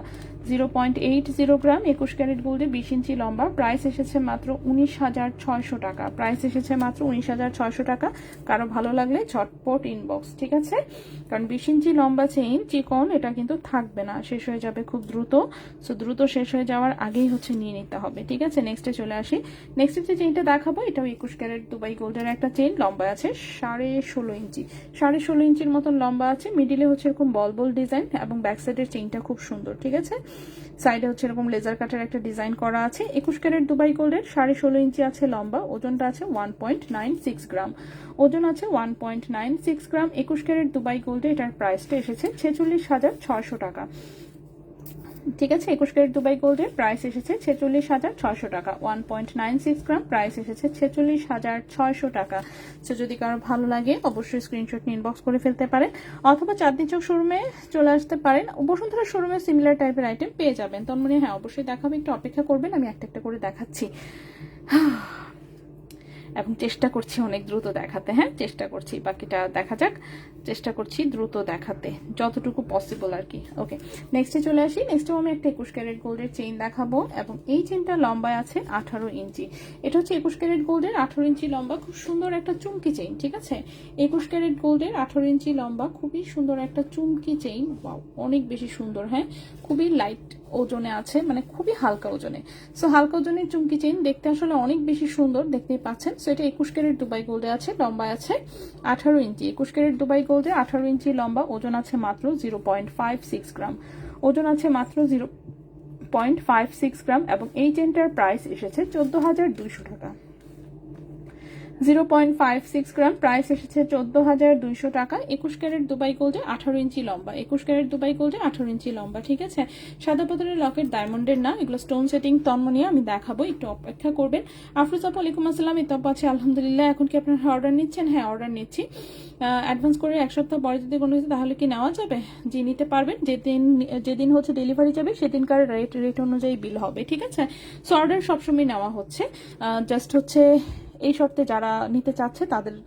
Speaker 2: 0.80 গ্রাম 21 ক্যারেট গোল্ডে 20 ইঞ্চি লম্বা। প্রাইস এসেছে মাত্র 19,600 টাকা। প্রাইস এসেছে মাত্র 19,600 টাকা। কারো ভালো লাগলে ঝটপট ইনবক্স। ঠিক আছে, কারণ 20 ইঞ্চি লম্বা চেইন চিকন, এটা কিন্তু থাকবে না, শেষ হয়ে যাবে খুব দ্রুত। সো দ্রুত শেষ হয়ে যাওয়ার আগেই হচ্ছে নিয়ে নিতে হবে। ঠিক আছে, নেক্সটে চলে আসি। নেক্সট যে চেইনটা দেখাবো এটাও 21 ক্যারেট দুবাই গোল্ডের একটা চেইন, লম্বা আছে 16.5 ইঞ্চি, 16.5 ইঞ্চির মতন লম্বা আছে। মিডিলে হচ্ছে এরকম বল বল ডিজাইন এবং ব্যাক সাইডের চেইনটা খুব সুন্দর। ঠিক আছে, সাইডে হচ্ছে এরকম লেজার কাটের একটা ডিজাইন করা আছে। 21 ক্যারেট দুবাই গোল্ডের, 16.5 ইঞ্চি আছে লম্বা, ওজনটা আছে 1.96 গ্রাম, ওজন আছে 1.96 গ্রাম। 21 ক্যারেট দুবাই গোল্ডে এটার প্রাইসটা এসেছে 46,600 টাকা। ঠিক আছে, 21 ক্যারেট দুবাই গোল্ডের প্রাইস এসেছে 46,600 টাকা। 1.96 গ্রাম, প্রাইস এসেছে 46,600 টাকা। সো যদি কারো ভালো লাগে অবশ্যই স্ক্রিনশট নিয়ে ইনবক্স করে ফেলতে পারেন, অথবা চাঁদনী চক শোরুমে চলে আসতে পারেন। বসুন্ধরা শোরুমে সিমিলার টাইপের আইটেম পেয়ে যাবেন। তার মানে হ্যাঁ অবশ্যই দেখাবো, একটু অপেক্ষা করবেন, আমি একটা একটা করে দেখাচ্ছি এবং চেষ্টা করছি অনেক দ্রুত দেখাতে। হ্যাঁ চেষ্টা করছি, বাকিটা দেখা যাক। চেষ্টা করছি দ্রুত দেখাতে যতটুকু পসিবল আর কি। ওকে নেক্সটে চলে আসি। নেক্সটেও আমি একটা 21 ক্যারেট গোল্ডের চেইন দেখাবো এবং এই চেইনটা লম্বায় আছে 18 ইঞ্চি। এটা হচ্ছে 21 ক্যারেট গোল্ডের 18 ইঞ্চি লম্বা, খুব সুন্দর একটা চুমকি চেইন। ঠিক আছে, 21 ক্যারেট গোল্ডের 18 ইঞ্চি লম্বা, খুবই সুন্দর একটা চুমকি চেইন। ওয়াও, অনেক বেশি সুন্দর। হ্যাঁ খুবই লাইট ওজনে আছে, মানে খুবই হালকা ওজনে। সো হালকা ওজনের চুমকি চেইন দেখতে আসলে অনেক বেশি সুন্দর, দেখতেই পাচ্ছেন। সো এটা 21 ক্যারেট দুবাই গোল্ডে আছে, লম্বা আছে 18 ইঞ্চি। 21 ক্যারেট দুবাই গোল্ডে 18 ইঞ্চি লম্বা, ওজন আছে মাত্র 0.56 গ্রাম, ওজন আছে মাত্র 0.56 গ্রাম এবং এই চেনটার প্রাইস এসেছে 14,200 টাকা। 0.56 গ্রাম, প্রাইস এসেছে 14,200 টাকা। 21 ক্যারেট দুবাই গোল্ডে 18 ইঞ্চি লম্বা, 21 ক্যারেট দুবাই গোল্ডে 18 ইঞ্চি লম্বা। ঠিক আছে, সাদা পাথরের লকেট, ডায়মন্ডের না, এগুলো স্টোন সেটিং তন্মনিয়া, আমি দেখাবো, একটু অপেক্ষা করবেন। আফরোজ আপু ওয়ালাইকুম আসসালাম, ইতাপ আছে আলহামদুলিল্লাহ। এখন কি আপনারা অর্ডার নিচ্ছেন? হ্যাঁ অর্ডার নিচ্ছি। অ্যাডভান্স করে 1 সপ্তাহ পরে যদি কোনো কিছু তাহলে কি নেওয়া যাবে? জি নিতে পারবেন, যেদিন হচ্ছে ডেলিভারি যাবে সেদিনকার রেট অনুযায়ী বিল হবে। ঠিক আছে, সো অর্ডার সবসময় নেওয়া হচ্ছে, জাস্ট হচ্ছে এই শর্তে যারা নিতে চাচ্ছে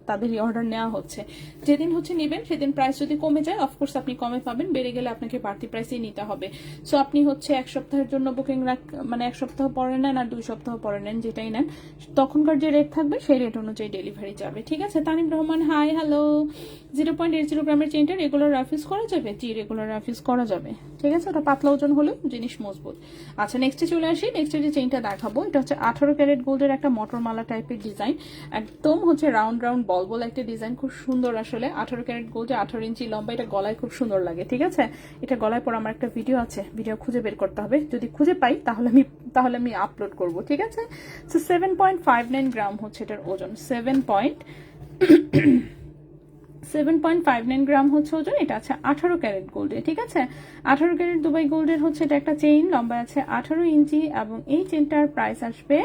Speaker 2: তাদেরই অর্ডার নেওয়া হচ্ছে। যেদিন হচ্ছে নেবেন সেদিন প্রাইস যদি কমে যায় অফকোর্স আপনি কমে পাবেন, বেড়ে গেলে আপনাকে বাড়তি প্রাইসেই নিতে হবে। সো আপনি হচ্ছে 1 সপ্তাহের জন্য বুকিং মানে 1 সপ্তাহ পরে নেন আর 2 সপ্তাহ পরে নেন, যেটাই নেন তখনকার যে রেট থাকবে সেই রেট অনুযায়ী ডেলিভারি যাবে। ঠিক আছে, তানিম রহমান হাই হ্যালো। 0.80 গ্রামের চেইনটা রেগুলার রাফিউজ করা যাবে? জি রেগুলার রাফিউজ করা যাবে। ঠিক আছে, ওটা পাতলা ওজন হলেও জিনিস মজবুত। আচ্ছা নেক্সটে চলে আসি। নেক্সটে যে চেইনটা দেখাবো এটা হচ্ছে 18 ক্যারেট গোল্ডের একটা মটরমালা টাইপের ডিজাইন, একদম হচ্ছে রাউন্ড রাউন্ড বল বল একটা ডিজাইন, খুব সুন্দর আসলে। 18 ক্যারেট গোল্ডে 18 ইঞ্চি লম্বা, এটা গলায় খুব সুন্দর লাগে। ঠিক আছে, এটা গলায় পর আমার একটা ভিডিও আছে, ভিডিও খুঁজে বের করতে হবে, যদি খুঁজে পাই তাহলে আমি আপলোড করব। ঠিক আছে, সো 7.59 গ্রাম হচ্ছে এটার ওজন, 7.59 গ্রাম হচ্ছে ওজন। এটা আছে 18 ক্যারেট গোল্ডে। ঠিক আছে, 18 ক্যারেট দুবাই গোল্ডের হচ্ছে এটা একটা চেইন, লম্বা আছে 18 ইঞ্চি এবং এই চেইনটার প্রাইস আসবে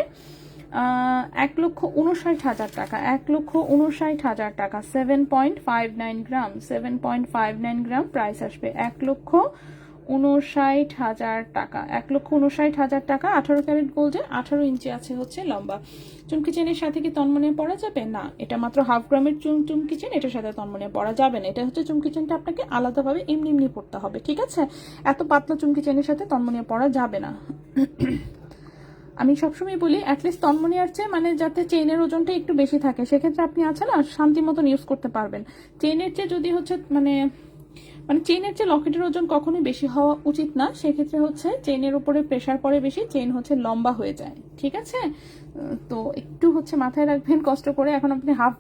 Speaker 2: 1,59,000 টাকা। 1,59,000 টাকা। 7.59 গ্রাম, 7.59 গ্রাম, প্রাইস আসবে 1,59,000 টাকা। 1,59,000 টাকা। 18 ক্যারেট গোল্ডে 18 ইঞ্চি আছে হচ্ছে লম্বা। চুমকি চেনের সাথে কি তন্মনিয়া পরা যাবে? না, এটা মাত্র হাফ গ্রামের চুমকি চেন, এটার সাথে তন্মনিয়া পরা যাবে না। এটা হচ্ছে চুমকি চেনটা আপনাকে আলাদাভাবে এমনি পড়তে হবে। ঠিক আছে, এত পাতলা চুমকি চেনের সাথে তন্মনিয়া পরা যাবে না। আমি সবসময় বলি অ্যাটলিস্ট তন্মনিয়ার চেয়ে মানে যাতে চেইনের ওজনটা একটু বেশি থাকে, সেক্ষেত্রে আপনি আছে না শান্তি মতন ইউজ করতে পারবেন। চেইনের চেয়ে যদি হচ্ছে মানে চেইনের চেয়ে লকেটের ওজন কখনোই বেশি হওয়া উচিত না, সেক্ষেত্রে হচ্ছে চেইনের উপরে প্রেশার পড়ে বেশি, চেইন হচ্ছে লম্বা হয়ে যায়। ঠিক আছে, তো একটু হচ্ছে মাথায় রাখবেন কষ্ট করে। এখন আপনি হাফ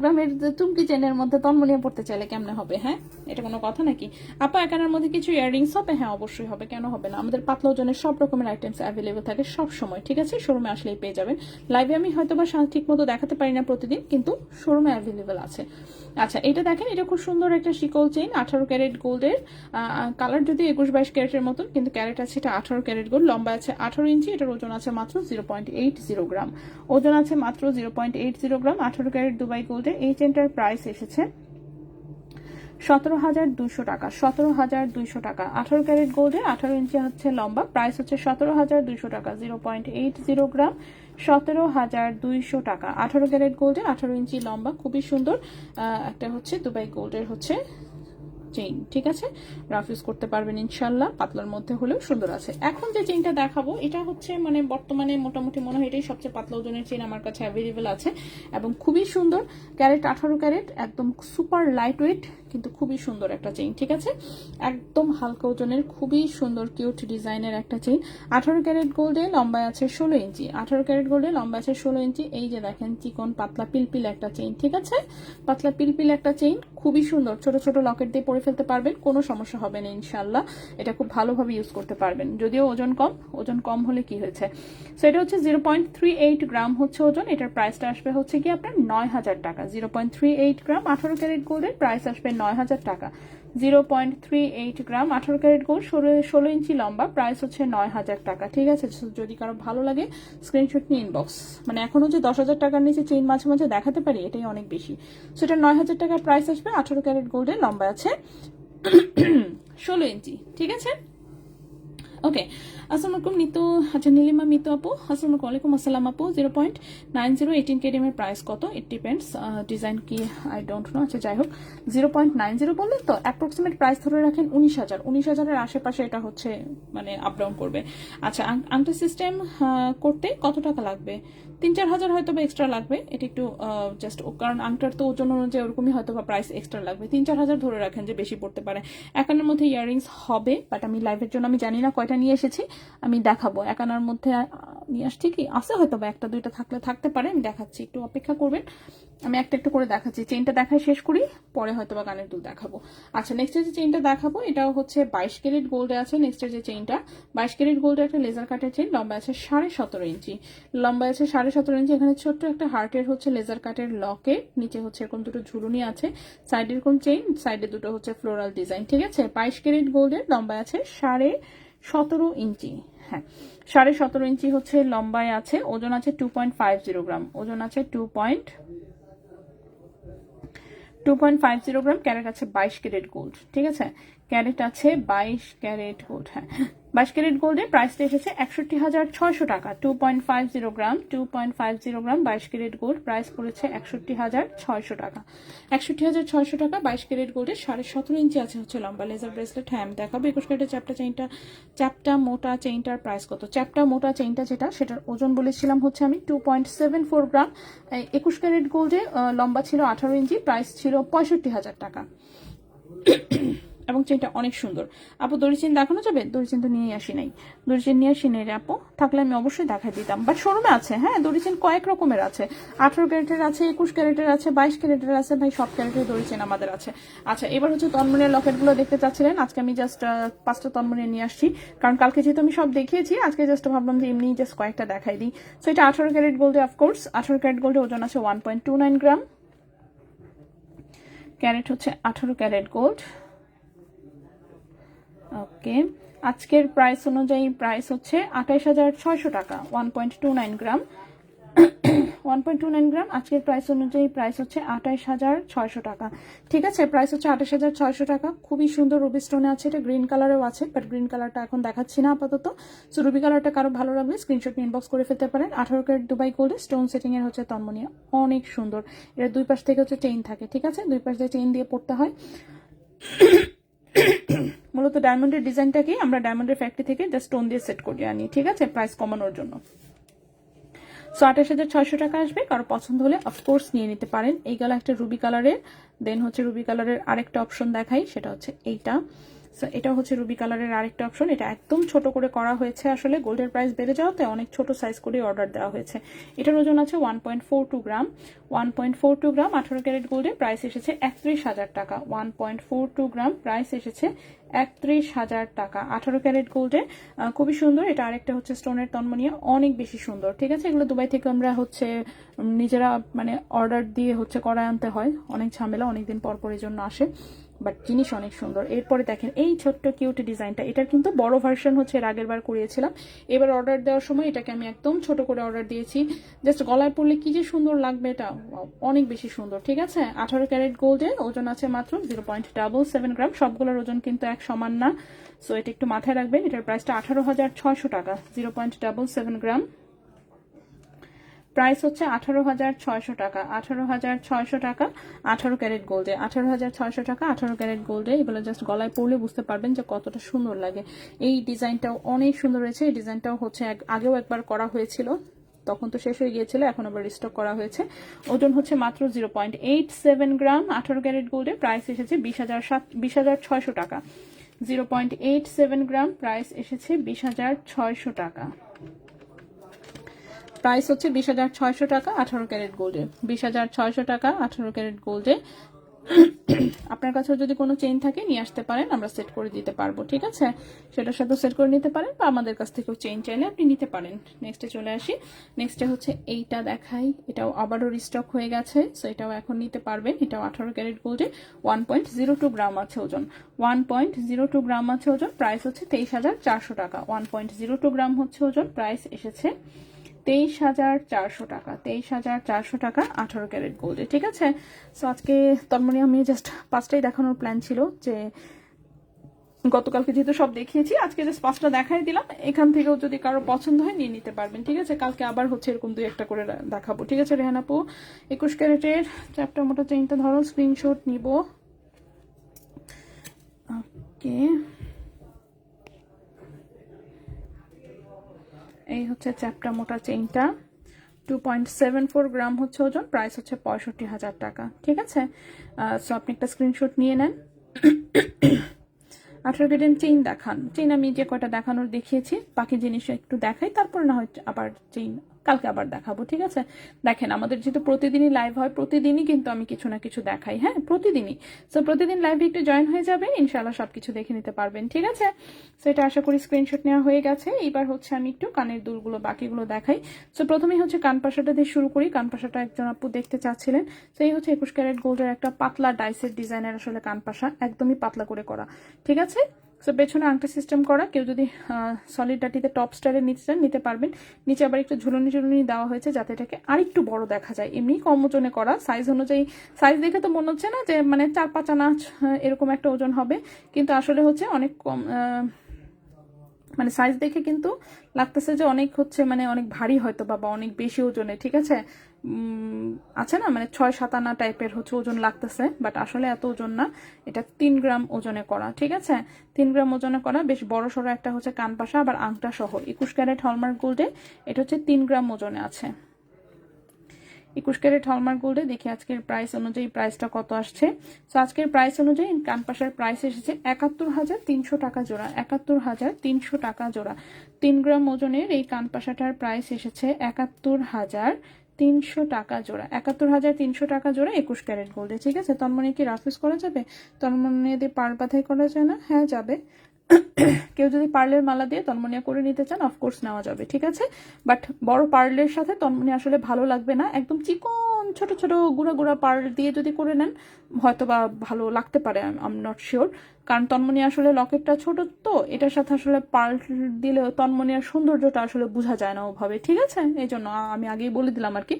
Speaker 2: গ্রামের চুমকি চেনের মধ্যে তন্মনিয়া পড়তে চাইলে কেমনে হবে? হ্যাঁ, এটা কোনো কথা নাকি? আপা একানার মধ্যে কিছু ইয়াররিংস হবে? হ্যাঁ অবশ্যই হবে, কেন হবে না। আমাদের পাতলা ওজনের সব রকমের আইটেমস অ্যাভেলেবেল থাকে সব সময়, ঠিক আছে? শোরুমে আসলেই পেয়ে যাবেন। লাইভে আমি হয়তো বা ঠিক মতো দেখাতে পারি না প্রতিদিন, কিন্তু শোরুমে অ্যাভেলেবেল আছে। আচ্ছা, এটা দেখেন, এটা খুব সুন্দর একটা শিকল চেইন, 18 ক্যারেট গোল্ডের। কালার যদি 21-22 ক্যারেটের মতন, কিন্তু ক্যারেট আছে এটা 18 ক্যারেট গোল্ড। লম্বা আছে 18 ইঞ্চি, এটার ওজন আছে মাত্র 0.80 গ্রাম। ওজন আছে মাত্র 0.80 গ্রাম, 18 ক্যারেট দুবাই গোল্ডের। এই চেনটার প্রাইস এসেছে 17,200 টাকা। 17,200 টাকা, 18 ক্যারেট গোল্ডে, 18 ইঞ্চি হচ্ছে লম্বা। প্রাইস হচ্ছে 17,200 টাকা, 0.80 গ্রাম, 17,200 টাকা। 18 ক্যারেট গোল্ডে, 18 ইঞ্চি লম্বা, খুবই সুন্দর একটা হচ্ছে দুবাই গোল্ডের হচ্ছে চেইন, ঠিক আছে? রাফ ইউজ করতে পারবেন ইনশাল্লাহ, পাতলার মধ্যে হলেও সুন্দর আছে। এখন যে চেইনটা দেখাবো এটা হচ্ছে মানে বর্তমানে মোটামুটি মনে হয় এটাই সবচেয়ে পাতলা ওজনের চেইন আমার কাছে অ্যাভেলেবেল আছে, এবং খুবই সুন্দর। ক্যারেট 18 ক্যারেট, একদম সুপার লাইট ওয়েট, কিন্তু খুবই সুন্দর একটা চেইন, ঠিক আছে? একদম হালকা ওজনের, খুবই সুন্দর কিউট ডিজাইনের একটা চেইন। 18 ক্যারেট গোল্ডে, লম্বায় আছে 16 ইঞ্চি। 18 ক্যারেট গোল্ডে, লম্বা আছে 16 ইঞ্চি। এই যে দেখেন চিকন পাতলা পিলপিল একটা চেইন, ঠিক আছে? পাতলা পিলপিল একটা চেইন, খুবই সুন্দর। ছোট ছোট লকেট দিয়ে পরে ফেলতে পারবেন, কোনো সমস্যা হবে না ইনশাল্লাহ। এটা খুব ভালোভাবে ইউজ করতে পারবেন, যদিও ওজন কম হলে কি হয়েছে। সো এটা হচ্ছে 0.38 গ্রাম হচ্ছে ওজন। এটার প্রাইসটা আসবে হচ্ছে কি আপনার 9,000 টাকা। 0.38 গ্রাম 18 ক্যারেট গোল্ডের প্রাইস আসবে 9,000 টাকা। 0.38 গ্রাম 18 ক্যারেট গোল্ড, 16 ইঞ্চি লম্বা, প্রাইস হচ্ছে 9,000 টাকা, ঠিক আছে? যদি কারো ভালো লাগে স্ক্রিনশট নিয়ে ইনবক্স। মানে এখনো যে 10,000 টাকার নিচে চেইন মাঝে মাঝে দেখাতে পারি, এটাই অনেক বেশি। সো এটা 9,000 টাকার প্রাইস আসবে। 18 ক্যারেট গোল্ডের, লম্বা আছে 16 ইঞ্চি, ঠিক আছে? ওকে, আসসালামু আলাইকুম নিতু। আচ্ছা, নীলিমা মিতু আপু, আসসালামু আলাইকুম। আসসালাম আপু। 0.90 18 কেডিএম এর প্রাইস কত? ইট ডিপেন্ডস, ডিজাইন কি আই ডোন্ট নো। আচ্ছা যাই হোক, 0.90 বললেন তো, অ্যাপ্রক্সিমেট প্রাইস ধরে রাখেন 19,000 এর আশেপাশে এটা হচ্ছে মানে আপ ডাউন করবে। আচ্ছা, আংটা সিস্টেম করতে কত টাকা লাগবে? 3-4 হাজার হয়তো বা এক্সট্রা লাগবে। এটা একটু জাস্ট, কারণ আংটার তো ওজন অনুযায়ী ওরকমই হয়তো বা প্রাইস এক্সট্রা লাগবে। 3-4 হাজার ধরে রাখেন যে বেশি পড়তে পারে। একানার মধ্যে ইয়াররিংস হবে, বাট আমি লাইভের জন্য আমি জানি না কয়টা নিয়ে এসেছি, আমি দেখাবো। একানার মধ্যে নিয়ে আসছি কি আছে, হয়তো বা 1-2টা থাকতে পারে, আমি দেখাচ্ছি, একটু অপেক্ষা করবেন। আমি একটা একটু করে দেখাচ্ছি। চেইনটা দেখায় শেষ করি, পরে হয়তো বা কানের দুল দেখাবো। আচ্ছা, নেক্সটের যে চেইনটা দেখাবো এটাও হচ্ছে 22 ক্যারেট গোল্ডে আছে। নেক্সটের যে চেইনটা 22 ক্যারেট গোল্ডে, একটা লেজার কাটের চেইন, লম্বা আছে 17.5 ইঞ্চি। লম্বা আছে 17.5 ইঞ্চি। এখানে ছোট্ট একটা হার্টের হচ্ছে লেজার কাটের লকে, নিচে হচ্ছে এরকম দুটো ঝুলুনি আছে, সাইডে এরকম চেইন, সাইডে দুটো হচ্ছে ফ্লোরাল ডিজাইন, ঠিক আছে? 22 ক্যারেট গোল্ডের, লম্বা আছে 17.5 ইঞ্চি। হ্যাঁ, 17.5 ইঞ্চি হচ্ছে লম্বায় আছে। ওজন আছে 2.50 গ্রাম। ওজন আছে 2.50 গ্রাম। ক্যারেট আছে 22 ক্যারেট গোল্ড, ঠিক আছে? ক্যারেট আছে 22 ক্যারেট গোল্ড। হ্যাঁ, 22 ক্যারেট গোল্ডের প্রাইসটা এসেছে 61,600 টাকা। 2.50 গ্রাম, 2.50 গ্রাম 22 ক্যারেট গোল্ড, প্রাইস পড়েছে 61,600 টাকা। 61,600 টাকা 22 ক্যারেট গোল্ডের। 17.5 ইঞ্চি আছে হচ্ছে লম্বা লেজার ব্রেসলেট। হ্যাঁ, আমি দেখাবো 21 ক্যারেটের চ্যাপটা মোটা চেইনটার প্রাইস কত। চ্যাপটা মোটা চেইনটা যেটা, সেটার ওজন বলেছিলাম হচ্ছে আমি 2.74 গ্রাম। 21 ক্যারেট গোল্ডে লম্বা ছিল 18 ইঞ্চি, প্রাইস ছিল 65,000 টাকা। এবং চেনটা অনেক সুন্দর। আপু দড়ি চেন দেখানো যাবে? দড়ি চেন তো নিয়ে আসি নাই, দড়ি চেন নিয়ে আসি নাই রে আপু, থাকলে আমি অবশ্যই দেখাই দিতাম, বাট শোরুমে আছে। হ্যাঁ, দড়ি চেন কয়েক রকমের আছে, 18 ক্যারেটের আছে, 21 ক্যারেটের আছে, 22 ক্যারেটের আছে, ভাই সব ক্যারেটের দড়ি চেন আমাদের আছে। আচ্ছা, এবার হচ্ছে তন্মনের লকেটগুলো দেখতে চাচ্ছিলেন, আজকে আমি জাস্ট 5টা তন্মনের নিয়ে আসছি, কারণ কালকে যেহেতু আমি সব দেখিয়েছি, আজকে জাস্ট ভাবলাম যে এমনি জাস্ট কয়েকটা দেখাই দিই। সো এটা 18 ক্যারেট গোল্ডে, অফকোর্স 18 ক্যারেট গোল্ডে, ওজন আছে 1.29 গ্রাম। ক্যারেট হচ্ছে 18 ক্যারেট গোল্ড। ওকে, আজকের প্রাইস অনুযায়ী প্রাইস হচ্ছে 28,600 টাকা। 1.29 গ্রাম, 1.29 গ্রাম আজকের প্রাইস অনুযায়ী প্রাইস হচ্ছে 28,600 টাকা, ঠিক আছে? প্রাইস হচ্ছে 28,600 টাকা। খুবই সুন্দর রুবি স্টোনে আছে, এটা গ্রিন কালারেও আছে, বাট গ্রিন কালারটা এখন দেখাচ্ছি না আপাতত। সো রুবি কালারটা কারো ভালো লাগলে স্ক্রিনশট ইনবক্স করে ফেলতে পারেন। 18 ক্যারেট দুবাই গোল্ডে, স্টোন সেটিং এর হচ্ছে তন্মনিয়া, অনেক সুন্দর। এটা দুই পাশ থেকে হচ্ছে চেইন থাকে, ঠিক আছে? দুই পাশ দিয়ে চেইন দিয়ে পড়তে হয়। মূলত ডায়মন্ডের ডিজাইনটাকে আমরা ডায়মন্ডের ফ্যাক্টরি থেকে জাস্ট স্টোন দিয়ে সেট করে আনি, ঠিক আছে? প্রাইস কমানোর জন্য। সো 28,600 টাকা আসবে। কারো পছন্দ হলে অফকোর্স নিয়ে নিতে পারেন। এই গেল একটা রুবি কালারের। দেন হচ্ছে রুবি কালারের আরেকটা অপশন দেখাই, সেটা হচ্ছে এইটা। সো এটা হচ্ছে রুবি কালারের আরেকটা অপশন। এটা একদম ছোট করে করা হয়েছে, আসলে গোল্ডের প্রাইস বেড়ে যাওয়াতে অনেক ছোট সাইজ করে অর্ডার দেওয়া হয়েছে। এটার ওজন আছে 1.42 গ্রাম। 1.42 গ্রাম 18 ক্যারেট গোল্ডের প্রাইস এসেছে 31,000 টাকা। 1.42 গ্রাম প্রাইস এসেছে 31,000 টাকা 18 ক্যারেট গোল্ডে। খুবই সুন্দর। এটা আরেকটা হচ্ছে স্টোনের তন্মনিয়া, অনেক বেশি সুন্দর। ঠিক আছে, এগুলো দুবাই থেকে আমরা হচ্ছে নিজেরা মানে অর্ডার দিয়ে হচ্ছে করায় আনতে হয়, অনেক ঝামেলা, অনেকদিন পর পর এই জন্য আসে, বাট জিনিস অনেক সুন্দর। এরপরে দেখেন এই ছোট্ট কিউট ডিজাইনটা, এটার কিন্তু বড় ভার্সন হচ্ছে এর আগের বার করিয়েছিলাম। এবার অর্ডার দেওয়ার সময় এটাকে আমি একদম ছোট করে অর্ডার দিয়েছি, জাস্ট গলায় পরলে কি যে সুন্দর লাগবে, এটা অনেক বেশি সুন্দর। ঠিক আছে, 18 ক্যারেট গোল্ডের, ওজন আছে মাত্র 0.77 গ্রাম। সবগুলোর ওজন কিন্তু এক সমান না, সো এটা একটু মাথায় রাখবেন। এটার প্রাইসটা 18,600 টাকা। 0.77 গ্রাম প্রাইস হচ্ছে 18,600 টাকা। 18,600 টাকা 18 ক্যারেট গোল্ডে। 18,600 টাকা 18 ক্যারেট গোল্ডে। এগুলো জাস্ট গলায় পরলে বুঝতে পারবেন যে কতটা সুন্দর লাগে। এই ডিজাইনটাও অনেক সুন্দর হয়েছে। এই ডিজাইনটাও হচ্ছে আগেও একবার করা হয়েছিল, তখন তো শেষ হয়ে গিয়েছিল, এখন আবার রিস্টক করা হয়েছে। ওজন হচ্ছে মাত্র 0.87 গ্রাম। 18 ক্যারেট গোল্ডে প্রাইস এসেছে 20,600 টাকা। 0.87 গ্রাম প্রাইস এসেছে 20,600 টাকা। প্রাইস হচ্ছে 20,600 টাকা 18 ক্যারেট গোল্ডে। 20,600 টাকা 18 ক্যারেট গোল্ডে। আপনার কাছেও যদি কোনো চেইন থাকে নিয়ে আসতে পারেন, আমরা সেট করে দিতে পারবো। ঠিক আছে, সেটার সাথে সেট করে নিতে পারেন, বা আমাদের কাছ থেকেও চেইন চাইলে আপনি নিতে পারেন। নেক্সটে চলে আসি। নেক্সটে হচ্ছে এইটা দেখাই, এটাও আবারও রিস্টক হয়ে গেছে, সো এটাও এখন নিতে পারবেন। এটাও 18 ক্যারেট গোল্ডে। 1.02 গ্রাম আছে ওজন। 1.02 গ্রাম আছে ওজন। প্রাইস হচ্ছে 23,400 টাকা। 1.02 গ্রাম হচ্ছে ওজন। প্রাইস এসেছে 23,400 টাকা। 23,400 টাকা 18 ক্যারেট গোল্ডে। ঠিক আছে, সো আজকে তন্মনি আমি জাস্ট 5টাই দেখানোর প্ল্যান ছিল, যে গতকালকে যেহেতু সব দেখিয়েছি, আজকে জাস্ট 5টা দেখাই দিলাম। এখান থেকেও যদি কারো পছন্দ হয় নিয়ে নিতে পারবেন। ঠিক আছে, কালকে আবার হচ্ছে এরকম 2-1টা করে দেখাবো। ঠিক আছে রেহান আপু, 21 ক্যারেটের চ্যাপ্টার মোটা চেইনটা ধরো, স্ক্রিনশট নিব। ওকে, এই হচ্ছে চ্যাপ্টা মোটা চেইনটা। 2.74 গ্রাম হচ্ছে ওজন। প্রাইস হচ্ছে 65,000 টাকা। ঠিক আছে, সো আপনি একটা স্ক্রিনশট নিয়ে নেন। 18 ক্যারেট চেইন দেখান। চেইন আমি যে কয়টা দেখানোর দেখিয়েছি, বাকি জিনিস একটু দেখাই, তারপর না হয় আবার চেইন কালকে আবার দেখাবো। ঠিক আছে, দেখেন আমাদের যেহেতু প্রতিদিনই লাইভ হয়, প্রতিদিনই কিন্তু আমি কিছু না কিছু দেখাই। হ্যাঁ, প্রতিদিনই। সো প্রতিদিন লাইভে একটু জয়েন হয়ে যাবেন, ইনশাআল্লাহ সবকিছু দেখে নিতে পারবেন। ঠিক আছে, সো এটা আশা করি স্ক্রিনশট নেওয়া হয়ে গেছে। এইবার হচ্ছে আমি একটু কানের দুলগুলো বাকিগুলো দেখাই। সো প্রথমেই হচ্ছে কানপাশাটা দিয়ে শুরু করি। কানপাশাটা একজন আপু দেখতে চাচ্ছিলেন। সো এই হচ্ছে 21 ক্যারেট গোল্ডের একটা পাতলা ডাইসের ডিজাইনের আসলে কানপাশা, একদমই পাতলা করে করা। ঠিক আছে, সো পেছনে আংটা সিস্টেম করা। কেউ যদি সলিড ডাটিতে টপ স্টাইলে নিতে চান নিতে পারবেন। নিচে আবার একটু ঝুলনি ঝুলনি দেওয়া হয়েছে যাতে এটাকে আরেকটু বড় দেখা যায়। এমনি কম ওজনে করা, সাইজ অনুযায়ী, সাইজ দেখে তো মনে হচ্ছে না যে মানে 4-5 আনা এরকম একটা ওজন হবে, কিন্তু আসলে হচ্ছে অনেক কম, মানে সাইজ দেখে কিন্তু লাগতেছে যে অনেক হচ্ছে মানে অনেক ভারী হয়তো বা অনেক বেশি ওজনে। ঠিক আছে, আছে না মানে 6-7 আনা টাইপের হচ্ছে ওজন লাগতেছে, বাট আসলে এত ওজন না। এটা 3 গ্রাম ওজনে করা। ঠিক আছে, 3 গ্রাম ওজনে করা, বেশ বড় সড়ো একটা হচ্ছে কানপাশা, আবার আংটা সহ। 21 ক্যারেট হলমার্ক গোল্ডে এটা হচ্ছে 3 গ্রাম ওজনে আছে। 21 ক্যারেট হলমার্ক গোল্ডে দেখি আজকের প্রাইস অনুযায়ী প্রাইসটা কত আসছে। সো আজকের প্রাইস অনুযায়ী কানপাশার প্রাইস এসেছে 71,300 টাকা জোড়া। 71,300 টাকা জোড়া। 3 গ্রাম ওজনের এই কানপাশাটার প্রাইস এসেছে 71,300 টাকা জোড়া। 71,300 টাকা জোড়া 21 ক্যারেট গোল্ডে। ঠিক আছে, তন্মনে কি রাফিস করা যাবে? তন্মনে দিয়ে পার বাঁধাই করা যায় না? হ্যাঁ যাবে। কেউ যদি পার্লের মালা দিয়ে তন্মনিয়া করে নিতে চান অফকোর্স নেওয়া যাবে। ঠিক আছে, বাট বড় পার্লের সাথে তন্মনিয়া আসলে ভালো লাগবে না। একদম চিকন ছোট ছোট গুঁড়া গুঁড়া পার্ল দিয়ে যদি করে নেন হয়তো বা ভালো লাগতে পারে, আই এম নট শিওর। কারণ তন্মনিয়া আসলে লকেটটা ছোট, তো এটার সাথে আসলে পার্ল দিলেও তন্মনিয়ার সৌন্দর্যটা আসলে বোঝা যায় না ওভাবে। ঠিক আছে, এই জন্য আমি আগেই বলে দিলাম আর কি।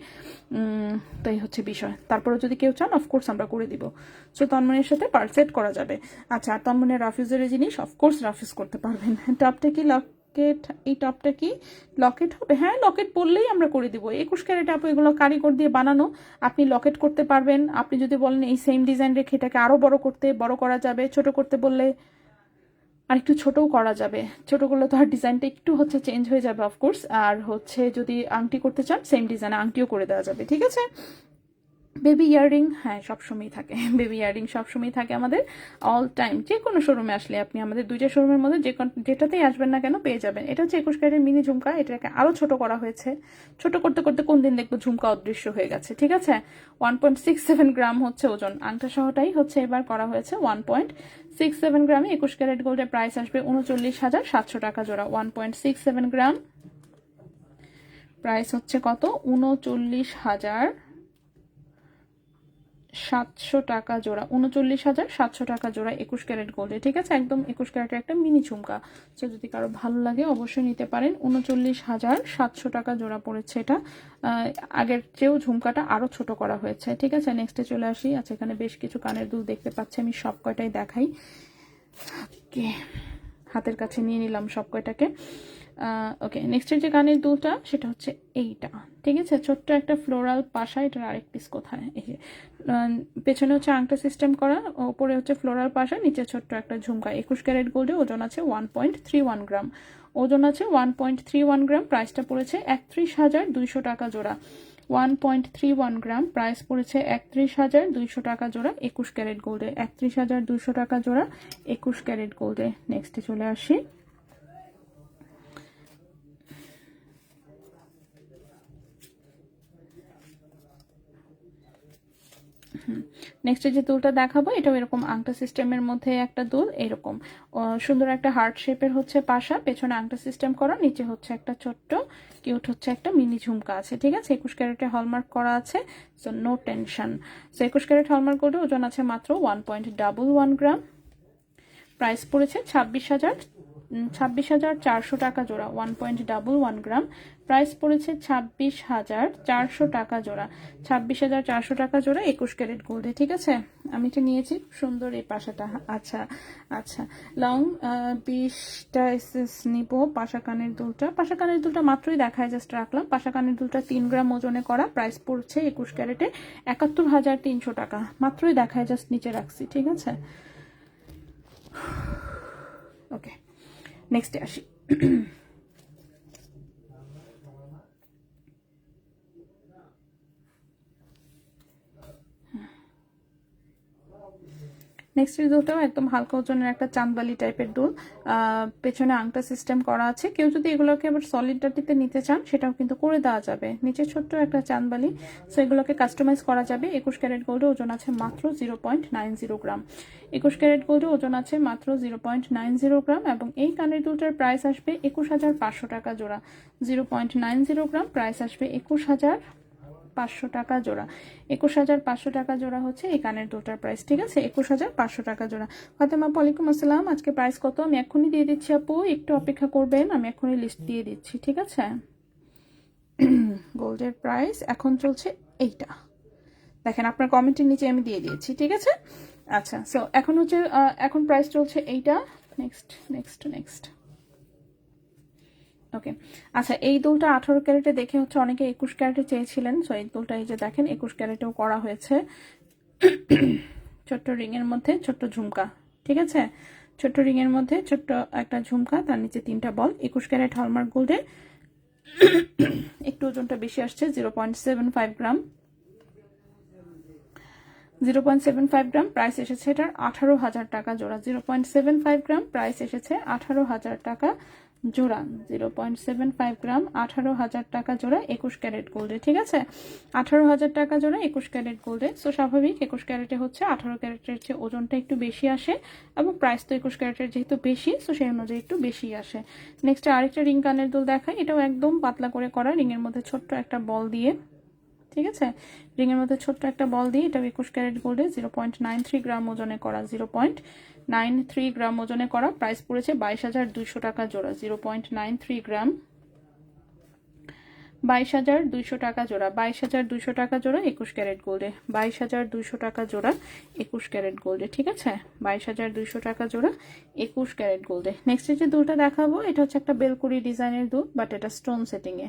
Speaker 2: তাই হচ্ছে বিষয়। তারপরে যদি কেউ চান অফকোর্স আমরা করে দিব। সো তন্মনিয়ার সাথে পার্ল সেট করা যাবে। আচ্ছা, আর তন্মনিয়ার রাফিউজের জিনিস অফকোর্স রাফিউজ করতে পারবেন। টপটা কি লকেট? এই টপটা কি লকেট হবে? হ্যাঁ, লকেট বললেই আমরা করে দিব। 21 ক্যারেট আপু এগুলো কারিগর দিয়ে বানানো, আপনি লকেট করতে পারবেন। আপনি যদি বলেন এই সেম ডিজাইন রেখে এটাকে আরো বড় করা যাবে, ছোট করতে বললে আর একটু ছোটও করা যাবে। ছোট করলে তো আর ডিজাইনটা একটু হচ্ছে চেঞ্জ হয়ে যাবে অফকোর্স। আর হচ্ছে যদি আংটি করতে চান সেম ডিজাইনে আংটিও করে দেওয়া যাবে। ঠিক আছে, বেবি ইয়াররিং হ্যাঁ সবসময়ই থাকে, বেবি ইয়াররিং সবসময়ই থাকে আমাদের অল টাইম। যে কোনো শোরুমে আসলে আপনি আমাদের দুইটা শোরুমের মধ্যে যেটাতেই আসবেন না কেন পেয়ে যাবেন। এটা হচ্ছে 21 ক্যারেটের মিনি ঝুমকা, এটাকে আরো ছোট করা হয়েছে। ছোট করতে করতে কোন দিন দেখবো ঝুমকা অদৃশ্য হয়ে গেছে, ঠিক আছে। 1.67 গ্রাম হচ্ছে ওজন, আংটা সহটাই হচ্ছে এবার করা হয়েছে 1.67 গ্রামে। 21 ক্যারেট গোল্ডের প্রাইস আসবে 39,700 টাকা জোড়া। 1.67 গ্রাম প্রাইস হচ্ছে কত? 39,700 টাকা জোড়া। 39,700 টাকা জোড়া 21 ক্যারেট গোল্ডে, ঠিক আছে। একদম 21 ক্যারেটের একটা মিনি ঝুমকা। সো যদি কারো ভালো লাগে অবশ্যই নিতে পারেন। 39,700 টাকা জোড়া পড়েছে এটা। আগের চেয়েও ঝুমকাটা আরো ছোট করা হয়েছে, ঠিক আছে। নেক্সটে চলে আসি। আচ্ছা, এখানে বেশ কিছু কানের দুল দেখতে পাচ্ছি, আমি সব কয়টাই দেখাই। ওকে, হাতের কাছে নিয়ে নিলাম সব কয়টাকে। ওকে, নেক্সটের যে কানের দুলটা সেটা হচ্ছে এইটা, ঠিক আছে। ছোট্ট একটা ফ্লোরাল পাশা, এটার আরেক পিস কোথায়? এই যে পেছনে হচ্ছে আংটা সিস্টেম করা, ওপরে হচ্ছে ফ্লোরাল পাশা, নিচে ছোট্ট একটা ঝুমকা। 21 ক্যারেট গোল্ডে, ওজন আছে 1.31 গ্রাম। ওজন আছে 1.31 গ্রাম। প্রাইসটা পড়েছে 31,200 টাকা জোড়া। 1.31 গ্রাম প্রাইস পড়েছে 31,200 টাকা জোড়া 21 ক্যারেট গোল্ডে। 31,200 টাকা জোড়া 21 ক্যারেট গোল্ডে। নেক্সটে চলে আসি। নেক্সট যে দুলটা দেখাবো এটাও এরকম আংটা সিস্টেমের মধ্যে একটা দুল, এরকম সুন্দর একটা হার্ট শেপের হচ্ছে পাশা, পেছনে আংটা সিস্টেম করা, নিচে হচ্ছে একটা ছোট্ট কিউট হচ্ছে একটা মিনি ঝুমকা আছে, ঠিক আছে। 21 ক্যারেটে হলমার্ক করা আছে, so no tension. So 21 carat hallmark গোল্ডে ওজন আছে মাত্র 1.11 গ্রাম। প্রাইস পড়েছে 26,400 টাকা জোড়া। 1.11 গ্রাম প্রাইস পড়েছে 26,400 টাকা জোড়া। 26,400 টাকা জোড়া 21 ক্যারেট গোল্ডে, ঠিক আছে। আমি এটা নিয়েছি, সুন্দর এই পাশাটা। আচ্ছা আচ্ছা, লং 20টা এসএস নিব। পাশা কানের দুলটা, পাশা কানের দুলটা মাত্রই দেখায়, জাস্ট রাখলাম। পাশা কানের দুলটা 3 গ্রাম ওজনে করা, প্রাইস পড়ছে 21 ক্যারেটে 71,300 টাকা। মাত্রই দেখায়, জাস্ট নিচে রাখছি, ঠিক আছে। ওকে, নেক্সটে আসি। নেক্সট দুলটাও একদম হালকা ওজনের একটা চাঁদবালি টাইপের দুল, পেছনে আংটা সিস্টেম করা আছে। কেউ যদি এগুলোকে আবার সলিড ডাটিতে নিতে চান সেটাও কিন্তু করে দেওয়া যাবে। নিচে ছোট্ট একটা চাঁদবালি, সো এগুলোকে কাস্টমাইজ করা যাবে। 21 ক্যারেট গোল্ডে ওজন আছে মাত্র 0.90 গ্রাম। 21 ক্যারেট গোল্ডে ওজন আছে মাত্র 0.90 গ্রাম, এবং এই কানের দুলটার প্রাইস আসবে 21,500 টাকা জোড়া। 0.90 গ্রাম প্রাইস আসবে 21,500 টাকা জোড়া। 21,500 টাকা জোড়া হচ্ছে এই কানের দুলটার প্রাইস, ঠিক আছে। 21,500 টাকা জোড়া। ফাতেমা, ওয়ালাইকুম আসসালাম। আজকে প্রাইস কত? আমি এখনই দিয়ে দিচ্ছি আপু, একটু অপেক্ষা করবেন, আমি এখনই লিস্ট দিয়ে দিচ্ছি, ঠিক আছে। গোল্ডের প্রাইস এখন চলছে এইটা, দেখেন আপনার কমেন্টের নিচে আমি দিয়ে দিয়েছি, ঠিক আছে। আচ্ছা, সো এখন হচ্ছে এখন প্রাইস চলছে এইটা। নেক্সট নেক্সট নেক্সট ওকে, আচ্ছা, এই দুলটা 18 ক্যারেটে দেখে হচ্ছে অনেকে 21 ক্যারেটে চেয়েছিলেন। সো এই দুলটা এই যে দেখেন 21 ক্যারেটেও করা হয়েছে। ছোট্ট রিং এর মধ্যে ছোট্ট ঝুমকা, ঠিক আছে। ছোট্ট রিং এর মধ্যে ছোট্ট একটা ঝুমকা, তার নিচে 3টা বল। 21 ক্যারেট হলমার্ক গোল্ডে। একটু ওজনটা বেশি আসছে, 0.75 গ্রাম। 0.75 গ্রাম প্রাইস এসেছে এটার 18,000 টাকা জোড়া। 0.75 গ্রাম প্রাইস এসেছে 18,000 টাকা জোড়া। 0.75 গ্রাম 18,000 টাকা জোড়া 21 ক্যারেট গোল্ডে, ঠিক আছে। 18,000 টাকা জোড়া 21 ক্যারেট গোল্ডে। সো স্বাভাবিক 21 ক্যারেটে হচ্ছে 18 ক্যারেটের চেয়ে ওজনটা একটু বেশি আসে, এবং প্রাইস তো 21 ক্যারেটের যেহেতু বেশি, সো সেই অনুযায়ী একটু বেশি আসে। নেক্সট আরেকটা রিং কানের দুল দেখাই। এটাও একদম পাতলা করে করা, রিংয়ের মধ্যে ছোট্ট একটা বল দিয়ে, ঠিক আছে। রিংয়ের মধ্যে ছোট্ট একটা বল দিয়ে, এটা 21 ক্যারেট গোল্ডে 0.93 গ্রাম ওজনে করা। 0.93 গ্রাম ওজনে করা, প্রাইস পড়েছে 22,200 টাকা জোড়া। 0.93 গ্রাম 22,200 টাকা জোড়া। 22,200 টাকা জোড়া 21 ক্যারেট গোল্ডে। 22,200 টাকা জোড়া 21 ক্যারেট গোল্ডে, ঠিক আছে। 22,200 টাকা জোড়া 21 ক্যারেট গোল্ডে। নেক্সট যে দুলটা দেখাবো এটা হচ্ছে একটা বেলকুড়ি ডিজাইনের দুল, বাট এটা স্টোন সেটিং এ,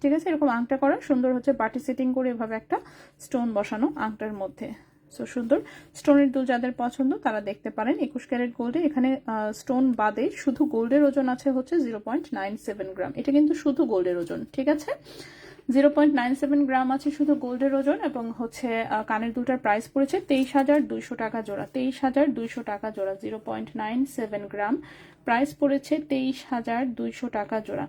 Speaker 2: ঠিক আছে। এরকম আংটা করা সুন্দর হচ্ছে, বাটি সেটিং করে এভাবে একটা স্টোন বসানো আংটার মধ্যে। সো সুন্দর স্টোনের দুল যাদের পছন্দ তারা দেখতে পারেন। 21 ক্যারেট গোল্ডে এখানে স্টোন বাদে শুধু গোল্ডের ওজন আছে হচ্ছে 0.97 গ্রাম। এটা কিন্তু শুধু গোল্ডের ওজন, ঠিক আছে। 0.97 গ্রাম আছে শুধু গোল্ডের ওজন, এবং হচ্ছে কানের দুলটার প্রাইস পড়েছে 23,200 টাকা জোড়া। 23,200 টাকা জোড়া। 0.97 গ্রাম, প্রাইস পড়েছে 23,200 টাকা জোড়া।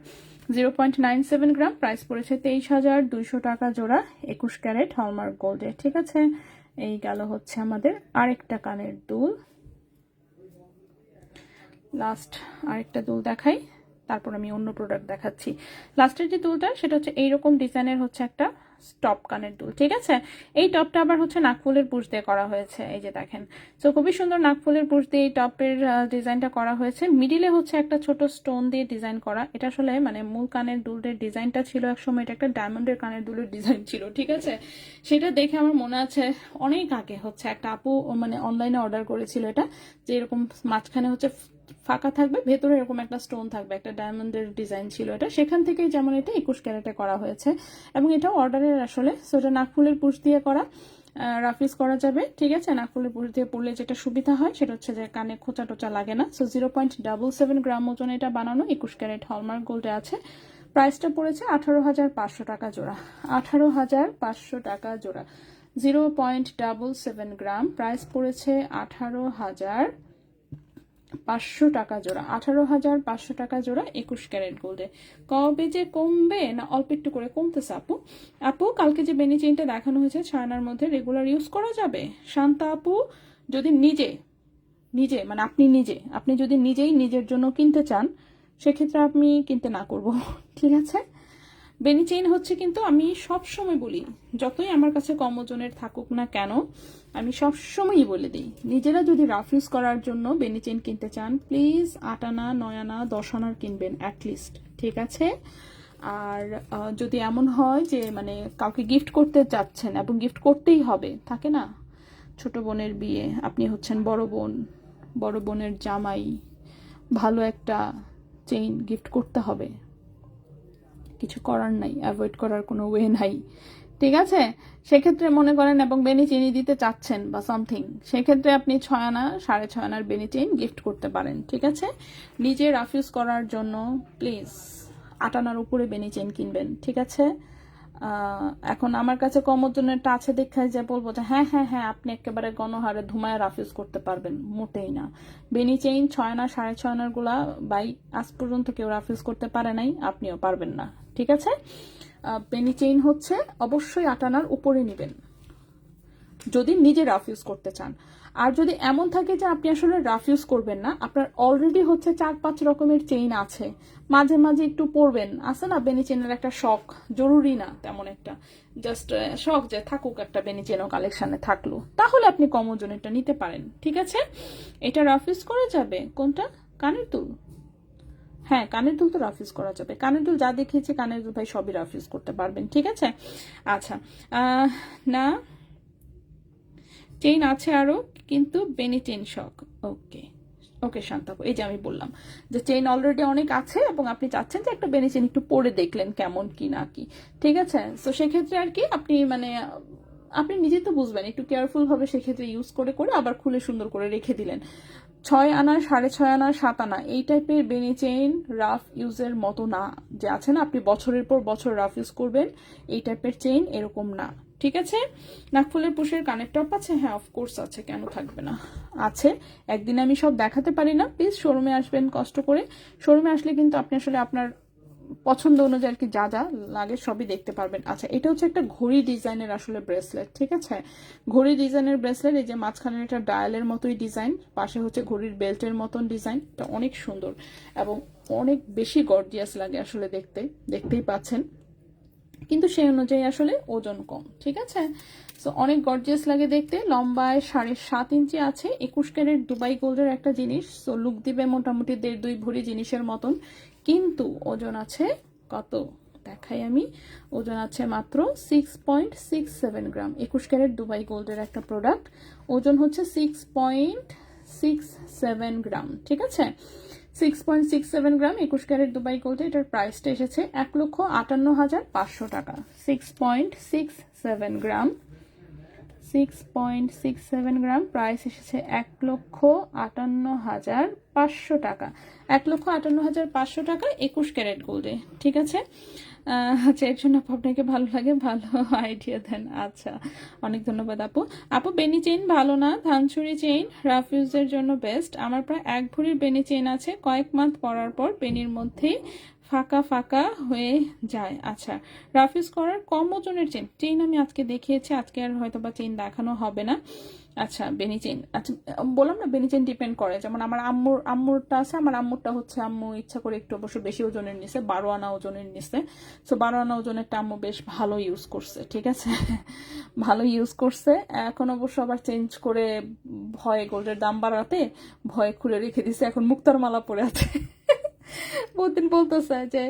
Speaker 2: 0.97 গ্রাম, প্রাইস পড়েছে 23,200 টাকা জোড়া, 21 ক্যারেট হলমার্ক গোল্ডে। ঠিক আছে, এই গেল হচ্ছে আমাদের আরেকটা কানের দুল। লাস্ট আরেকটা দুল দেখাই, তারপর আমি অন্য প্রোডাক্ট দেখাচ্ছি। লাস্টের যে দুলটা সেটা হচ্ছে এইরকম ডিজাইনের হচ্ছে একটা টপ কানের দুল। ঠিক আছে, এই টপটা আবার হচ্ছে নাকফুলের পুশ দিয়ে করা হয়েছে, এই যে দেখেন। তো খুবই সুন্দর নাকফুলের পুশ দিয়ে এই টপের ডিজাইনটা করা হয়েছে। মিডিলে হচ্ছে একটা ছোট স্টোন দিয়ে ডিজাইন করা। এটা আসলে মানে মূল কানের দুলের ডিজাইনটা ছিল একসময়, এটা একটা ডায়মন্ডের কানের দুলের ডিজাইন ছিল। ঠিক আছে, সেটা দেখে আমার মনে আছে অনেক আগে হচ্ছে একটা আপু মানে অনলাইনে অর্ডার করেছিল এটা, যে এরকম মাঝখানে হচ্ছে ফাঁকা থাকবে, ভেতরে এরকম একটা স্টোন থাকবে, একটা ডায়মন্ডের ডিজাইন ছিল এটা। সেখান থেকেই যেমন এটা 21 ক্যারেটে করা হয়েছে, এবং এটাও অর্ডারের আসলে। সো এটা নাকফুলের পুশ দিয়ে করা, রাফিস করা যাবে। ঠিক আছে, নাকফুলের পুশ দিয়ে পরলে যেটা সুবিধা হয় সেটা হচ্ছে যে কানে খোঁচা টোচা লাগে না। সো 0.77 গ্রাম ওজন এটা বানানো, 21 ক্যারেট হলমার্ক গোল্ডে আছে। প্রাইসটা পড়েছে 18,500 টাকা জোড়া। 18,500 টাকা জোড়া। 0.77 গ্রাম, প্রাইস পড়েছে 18,500 টাকা জোড়া। 18,500 টাকা জোড়া, 21 ক্যারেট গোল্ডে। কবে যে কমবে না, অল্প একটু করে কমতেছে আপু। আপু কালকে যে বেনি চেইনটা দেখানো হয়েছে ছায়ানার মধ্যে, রেগুলার ইউজ করা যাবে? শান্তা আপু, যদি নিজে মানে আপনি যদি নিজেই নিজের জন্য কিনতে চান, সেক্ষেত্রে আপনি কিনতে না করব। ঠিক আছে, বেনি চেইন হচ্ছে কিন্তু আমি সব সময় বলি, যতই আমার কাছে কম ওজনের থাকুক না কেন, আমি সব সময়ই বলে দিই, নিজেরা যদি রাফ ইউজ করার জন্য বেনি চেইন কিনতে চান, প্লিজ 8 আনা 9 আনা 10 আনার কিনবেন অ্যাটলিস্ট। ঠিক আছে, আর যদি এমন হয় যে মানে কাউকে গিফট করতে যাচ্ছেন, এবং গিফট করতেই হবে, থাকে না ছোট বোনের বিয়ে, আপনি হচ্ছেন বড় বোনের জামাই, ভালো একটা চেইন গিফট করতে হবে, কিছু করার নাই, অ্যাভয়েড করার কোনো ওয়ে নাই। ঠিক আছে, সেক্ষেত্রে মনে করেন এবং বেনি চেইন দিতে চাচ্ছেন বা সামথিং, সেক্ষেত্রে আপনি 6 আনা 6.5 আনার বেনি চেইন গিফট করতে পারেন। ঠিক আছে, নিজে রাফ ইউজ করার জন্য প্লিজ 8 আনার উপরে বেনি চেইন কিনবেন। ঠিক আছে, এখন আমার কাছে কম ওজনেরটা আছে দেখায় যে বলবো যে হ্যাঁ হ্যাঁ হ্যাঁ আপনি একেবারে গণহারে ধুমায় রাফ ইউজ করতে পারবেন, মোটেই না। বেনি চেইন 6 আনা 6.5 আনার গুলা বাই আজ পর্যন্ত কেউ রাফ ইউজ করতে পারে নাই, আপনিও পারবেন না। ঠিক আছে, বেনি চেইন হচ্ছে অবশ্যই 8 আনার উপরে নেবেন যদি নিজে রাফ ইউজ করতে চান। আর যদি এমন থাকে যে আপনি আসলে রাফ ইউজ করবেন না, আপনার অলরেডি হচ্ছে 4-5 রকমের চেইন আছে, মাঝে মাঝে একটু পরবেন, আছে না বেনি চেইনের একটা শখ, জরুরি না তেমন একটা, জাস্ট শখ যে থাকুক একটা বেনি চেইনও কালেকশনে থাকলো, তাহলে আপনি কম ওজনেরটা নিতে পারেন। ঠিক আছে, এটা রাফ ইউজ করা যাবে। কোনটা? কানের দুল? হ্যাঁ, কানের দুল তো রাফ ইউজ করা যাবে। কানের দুল যা দেখিয়েছি কানের দুল ভাই সবই রাফ ইউজ করতে পারবেন। ঠিক আছে, আচ্ছা না চেইন আছে আরো, কিন্তু বেনি চেইন শখ। ওকে ওকে শান্তাপু, এই যে আমি বললাম যে চেইন অলরেডি অনেক আছে এবং আপনি চাচ্ছেন যে একটা বেনি চেইন একটু পরে দেখলেন কেমন কি না কি। ঠিক আছে, তো সেক্ষেত্রে আর কি আপনি মানে আপনি নিজে তো বুঝবেন, একটু কেয়ারফুল ভাবে সেক্ষেত্রে ইউজ করে করে আবার খুলে সুন্দর করে রেখে দিলেন। 6 আনা 6.5 আনা 7 আনা এই টাইপের বেনি চেইন রাফ ইউজের মতো না, যে আছে না আপনি বছরের পর বছর রাফ ইউজ করবেন, এই টাইপের চেইন এরকম না। ঠিক আছে, নাকফুলের পুশের কানের টপ আছে? হ্যাঁ অফকোর্স আছে, কেন থাকবে না, আছে। একদিন আমি সব দেখাতে পারি না, প্লিজ শোরুমে আসবেন কষ্ট করে। শোরুমে আসলে কিন্তু আপনি আসলে আপনার পছন্দ অনুযায়ী আর কি যা যা লাগে সবই দেখতে পারবেন। আচ্ছা, এটা হচ্ছে একটা ঘড়ি ডিজাইনের আসলে ব্রেসলেট। ঠিক আছে, ঘড়ি ডিজাইনের ব্রেসলেট, এই যে মাঝখানে একটা ডায়ালের মতোই ডিজাইন, পাশে হচ্ছে ঘড়ির বেল্টের মতন ডিজাইন, এটা অনেক সুন্দর এবং অনেক বেশি গর্জিয়াস লাগে আসলে দেখতেই পাচ্ছেন, কিন্তু সেই অনুযায়ী আসলে ওজন কম। ঠিক আছে, সো অনেক গর্জিয়াস লাগে দেখতে। লম্বায় 7.5 ইঞ্চি আছে, 21 ক্যারেট দুবাই গোল্ডের একটা জিনিস, সো লুক দিবে মোটামুটি 1.5-2 ভরি জিনিসের মতন, কিন্তু ওজন আছে কত দেখাই আমি, ওজন আছে মাত্র 6.67 গ্রাম। 21 ক্যারেট দুবাই গোল্ডের একটা প্রোডাক্ট, ওজন হচ্ছে 6.67 গ্রাম। ঠিক আছে, 6.67 গ্রাম 21 ক্যারেট দুবাই গোল্ডে, এটার প্রাইসটা এসেছে 1,58,500 টাকা। 6.67 গ্রাম 6.67 গ্রাম প্রাইস এসেছে 1,58,500 টাকা। 1,58,500 টাকা 21 ক্যারেট গোল্ডে। ঠিক আছে, আচ্ছা, এর জন্য আপু আপনাকে ভালো লাগে, ভালো আইডিয়া দেন। আচ্ছা, অনেক ধন্যবাদ আপু। আপু বেনি চেইন ভালো না, ধানচুরি চেইন রাফ ইউজের জন্য বেস্ট। আমার প্রায় 1 ভরির বেনি চেইন আছে, কয়েক মান্থ পরার পর বেনির মধ্যেই ফাঁকা ফাঁকা হয়ে যায়। আচ্ছা, রাফ ইউজ করার কম ওজনের চেইন, চেইন আমি আজকে দেখিয়েছি, আজকে আর হয়তো বা চেইন দেখানো হবে না। আচ্ছা, বেনি চেইন, আচ্ছা বললাম না বেনি চেইন ডিপেন্ড করে, যেমন আমার আম্মুরটা আছে, আমার আম্মুরটা হচ্ছে আম্মু ইচ্ছা করে একটু অবশ্য বেশি ওজনের নিছে, 12 আনা ওজনের নিছে। সো 12 আনা ওজনেরটা আম্মু বেশ ভালো ইউজ করছে, ঠিক আছে। ভালো ইউজ করছে। এখন অবশ্য আবার চেঞ্জ করে ভয়ে গোল্ডের দাম বাড়াতে ভয়ে খুলে রেখে দিছে, এখন মুক্তার মালা পরে আছে। বহুদিন বলতেছে যে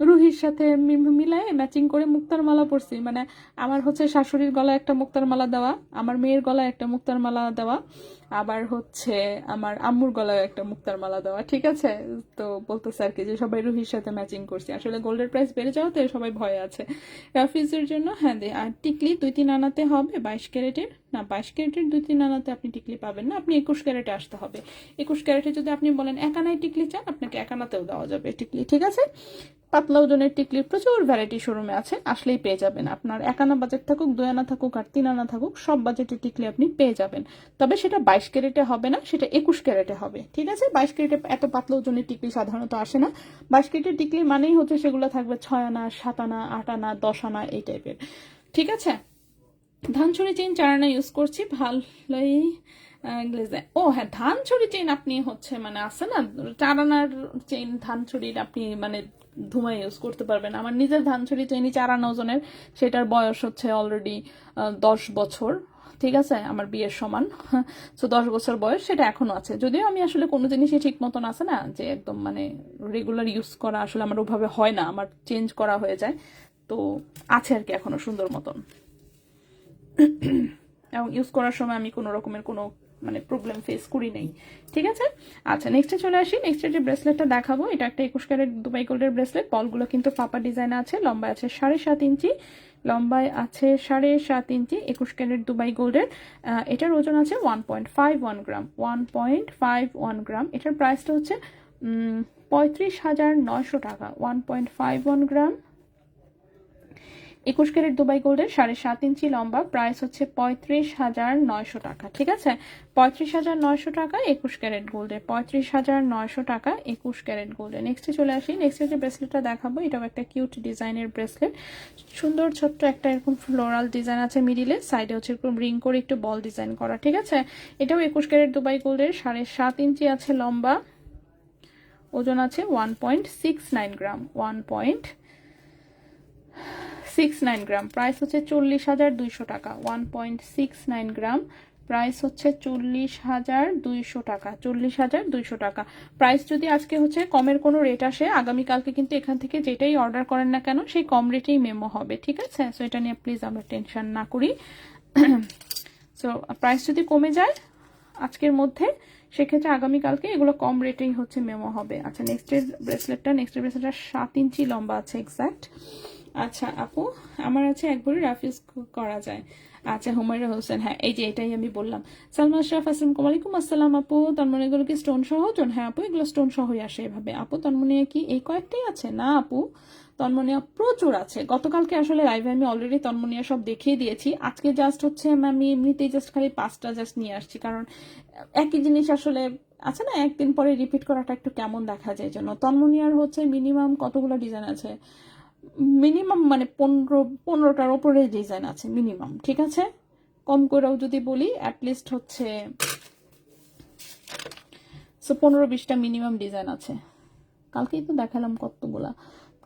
Speaker 2: রুহির সাথে মিলায়ে ম্যাচিং করে মুক্তার মালা পরছি, মানে আমার হচ্ছে শাশুড়ির গলায় একটা মুক্তার মালা দেওয়া, আমার মেয়ের গলায় একটা মুক্তার মালা দেওয়া, আবার হচ্ছে আমার আম্মুর গলায় একটা মুক্তার মালা দেওয়া, ঠিক আছে। তো বলতেছে আর কি যে সবাই রুহির সাথে ম্যাচিং করছি। আসলে গোল্ডের প্রাইস বেড়ে যাওয়াতে সবাই ভয়ে আছে। রাফিজের জন্য হ্যাঁ দে, আর টিকলি 2-3 আনাতে হবে 22 ক্যারেটের, না 22 ক্যারেটের 2-3 আনাতে আপনি টিকলি পাবেন না, আপনি 21 ক্যারেটে আসতে হবে। 21 ক্যারেটে যদি আপনি বলেন 1 আনায় টিকলি চান, আপনাকে 1 আনাতেও দেওয়া যাবে টিকলি, ঠিক আছে। পাতলা ওজনের টিকলির প্রচুর ভ্যারাইটি শোরুমে আছে, আসলেই পেয়ে যাবেন। আপনার 1 আনা বাজেট থাকুক, 2 আনা থাকুক আর 3 আনা থাকুক, সব বাজেটের টিকলি আপনি পেয়ে যাবেন। তবে সেটা 22 ক্যারেটে হবে না, সেটা 21 ক্যারেটে হবে, ঠিক আছে। 22 ক্যারেটে এত পাতলা ওজনের টিকলি সাধারণত আসে না। 22 ক্যারেটের টিকলি মানেই হচ্ছে সেগুলো থাকবে 6 আনা, 7 আনা, 8 আনা, 10 আনা এই টাইপের, ঠিক আছে। ধানছড়ি চেইন 4 আনা ইউজ করছি, ভালোই গ্লেজে। ও হ্যাঁ, ধানছড়ি চেইন আপনি হচ্ছে মানে আছে না 4 আনার চেইন, ধানছড়ির আপনি মানে ধুমায় ইউজ করতে পারবেন। আমার নিজের ধানছড়ি চেইনই 4 আনা ওজনের, সেটার বয়স হচ্ছে অলরেডি 10 বছর, ঠিক আছে, আমার বিয়ের সমান। সো 10 বছর বয়স, সেটা এখনো আছে। যদিও আমি আসলে কোনো জিনিসই ঠিক মতন আছে না যে একদম মানে রেগুলার ইউজ করা আসলে আমার ওভাবে হয় না, আমার চেঞ্জ করা হয়ে যায়, তো আছে আর কি এখনো সুন্দর মতন। এবং ইউজ করার সময় আমি কোনো রকমের কোনো মানে প্রবলেম ফেস করি নাই, ঠিক আছে। আচ্ছা, নেক্সটে চলে আসি। নেক্সটের যে ব্রেসলেটটা দেখাবো, এটা একটা 21 ক্যারেট দুবাই গোল্ডের ব্রেসলেট। বলগুলো কিন্তু পাপা ডিজাইন আছে, লম্বায় আছে 7.5 ইঞ্চি, লম্বায় আছে 7.5 ইঞ্চি, 21 ক্যারেট দুবাই গোল্ডের। এটার ওজন আছে 1.51 গ্রাম, 1.51 গ্রাম। এটার প্রাইসটা হচ্ছে 35,900 টাকা। 1.51 গ্রাম, 21 ক্যারেট দুবাই গোল্ডের, 7.5 ইঞ্চি লম্বা, প্রাইস হচ্ছে 35,900 টাকা, ঠিক আছে। 35,900 টাকা 21 ক্যারেট গোল্ডের, 35,900 টাকা 21 ক্যারেট গোল্ডের। নেক্সটে চলে আসি। নেক্সটে যে ব্রেসলেটটা দেখাবো, এটাও একটা কিউট ডিজাইনের ব্রেসলেট, সুন্দর ছোট্ট একটা এরকম ফ্লোরাল ডিজাইন আছে মিডিলে, সাইডে হচ্ছে এরকম রিং করে একটু বল ডিজাইন করা, ঠিক আছে। এটাও 21 ক্যারেট দুবাই গোল্ডের, 7.5 ইঞ্চি আছে লম্বা, ওজন আছে 1.69 গ্রাম, 1.69 গ্রাম, প্রাইস হচ্ছে 40,200 টাকা। 1.69 গ্রাম, প্রাইস হচ্ছে 40,200 টাকা, 40,200 টাকা। প্রাইস যদি আজকে হচ্ছে কমের কোনো রেট আসে, আগামীকালকে কিন্তু এখান থেকে যেটাই অর্ডার করেন না কেন সেই কম রেটেই মেমো হবে, ঠিক আছে। সো এটা নিয়ে প্লিজ আমরা টেনশন না করি। সো প্রাইস যদি কমে যায় আজকের মধ্যে, সেক্ষেত্রে আগামীকালকে এগুলো কম রেটেই হচ্ছে মেমো হবে। আচ্ছা, নেক্সটের ব্রেসলেটটা 7 ইঞ্চি লম্বা আছে এক্স্যাক্ট। আচ্ছা আপু, আমার আছে 1 ভরি রাফিজ করা যায়। আচ্ছা, হুমায়রা হোসেন, হ্যাঁ এই যে এটাই আমি বললাম। সালমা আশরাফ, আসসালামু আলাইকুম। আসসালাম আপু, তন্মনি এগুলো কি স্টোন সহ ওজন? হ্যাঁ আপু, এগুলো স্টোন সহই আসে এভাবে। আপু তন্মনিয়া কি এই কয়েকটাই আছে? না আপু, তন্মনিয়া প্রচুর আছে। গতকালকে আসলে লাইভে আমি অলরেডি তন্মনিয়া সব দেখিয়ে দিয়েছি। আজকে জাস্ট হচ্ছে আমি এমনিতেই জাস্ট খালি 5টা জাস্ট নিয়ে আসছি, কারণ একই জিনিস আসলে আছে না, একদিন পরে রিপিট করাটা একটু কেমন দেখা যায়, জন্য। তন্মনিয়ার হচ্ছে মিনিমাম কতগুলো ডিজাইন আছে, মিনিমাম মানে 15টার ওপরে ডিজাইন আছে মিনিমাম, ঠিক আছে। কম করেও যদি বলি অ্যাটলিস্ট হচ্ছে 15-20টা মিনিমাম ডিজাইন আছে। কালকেই তো দেখালাম কতগুলা।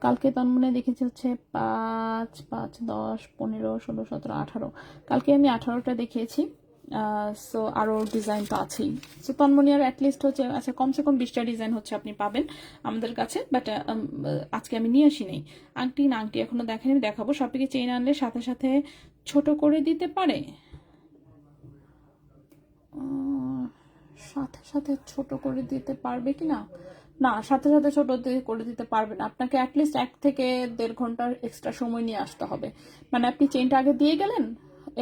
Speaker 2: কালকে তন্মনে দেখেছি হচ্ছে 5, 5, 10, 15, 16, 17, 18। কালকে আমি 18টা দেখিয়েছি। সো আরও ডিজাইন তো আছেই। সো তন্মনিয়ার অ্যাটলিস্ট হচ্ছে আচ্ছা কমসে কম 20টা ডিজাইন হচ্ছে আপনি পাবেন আমাদের কাছে, বাট আজকে আমি নিয়ে আসি নাই। আংটি না, আংটি এখনো দেখানি, দেখাবো। সবথেকে চেইন আনলে সাথে সাথে ছোট করে দিতে পারে, সাথে সাথে ছোট করে দিতে পারবে কিনা, না সাথে সাথে ছোট করে দিতে পারবে না। আপনাকে অ্যাটলিস্ট 1 থেকে 1.5 ঘন্টার এক্সট্রা সময় নিয়ে আসতে হবে। মানে আপনি চেইনটা আগে দিয়ে গেলেন,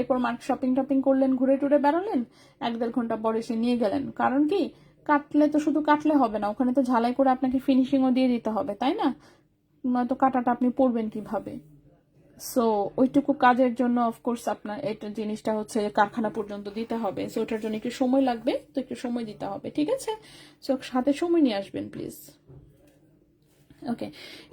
Speaker 2: এরপর শপিং টপিং করলেন, ঘুরে টুরে বেরোলেন, 1-1.5 ঘন্টা পরে এসে নিয়ে গেলেন। কারণ কি, কাটলে তো শুধু কাটলে হবে না, ওখানে তো ঝালাই করে আপনাকে ফিনিশিংও দিয়ে দিতে হবে, তাই না। নয়তো কাঁটাটা আপনি পরবেন কিভাবে। সো ওইটুকু কাজের জন্য অফকোর্স আপনার এটা জিনিসটা হচ্ছে কারখানা পর্যন্ত দিতে হবে, সো ওটার জন্য একটু সময় লাগবে, তো একটু সময় দিতে হবে, ঠিক আছে। সো সাথে সময় নিয়ে আসবেন প্লিজ। ওকে,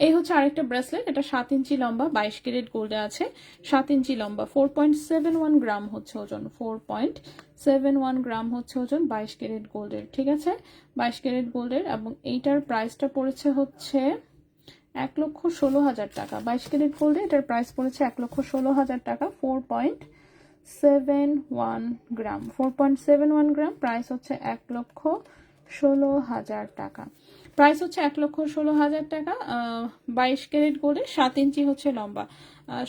Speaker 2: এই হচ্ছে আরেকটা ব্রেসলেট, এটা 7 ইঞ্চি লম্বা, 22 ক্যারেট গোল্ডে আছে, 7 ইঞ্চি লম্বা, 4.71 গ্রাম হচ্ছে ওজন, 4.71 গ্রাম হচ্ছে ওজন, 22 ক্যারেট গোল্ডের, ঠিক আছে, 22 ক্যারেট গোল্ডের। এবং এইটার প্রাইসটা পড়েছে হচ্ছে 1,16,000 টাকা। 22 ক্যারেট গোল্ডে এটার প্রাইস পড়েছে 1,16,000 টাকা। 4.71 গ্রাম, 4.71 গ্রাম, প্রাইস হচ্ছে 1,16,000 টাকা। প্রাইস হচ্ছে 1,16,000 টাকা। 22 ক্যারেট গোল্ডে, 7 ইঞ্চি হচ্ছে লম্বা।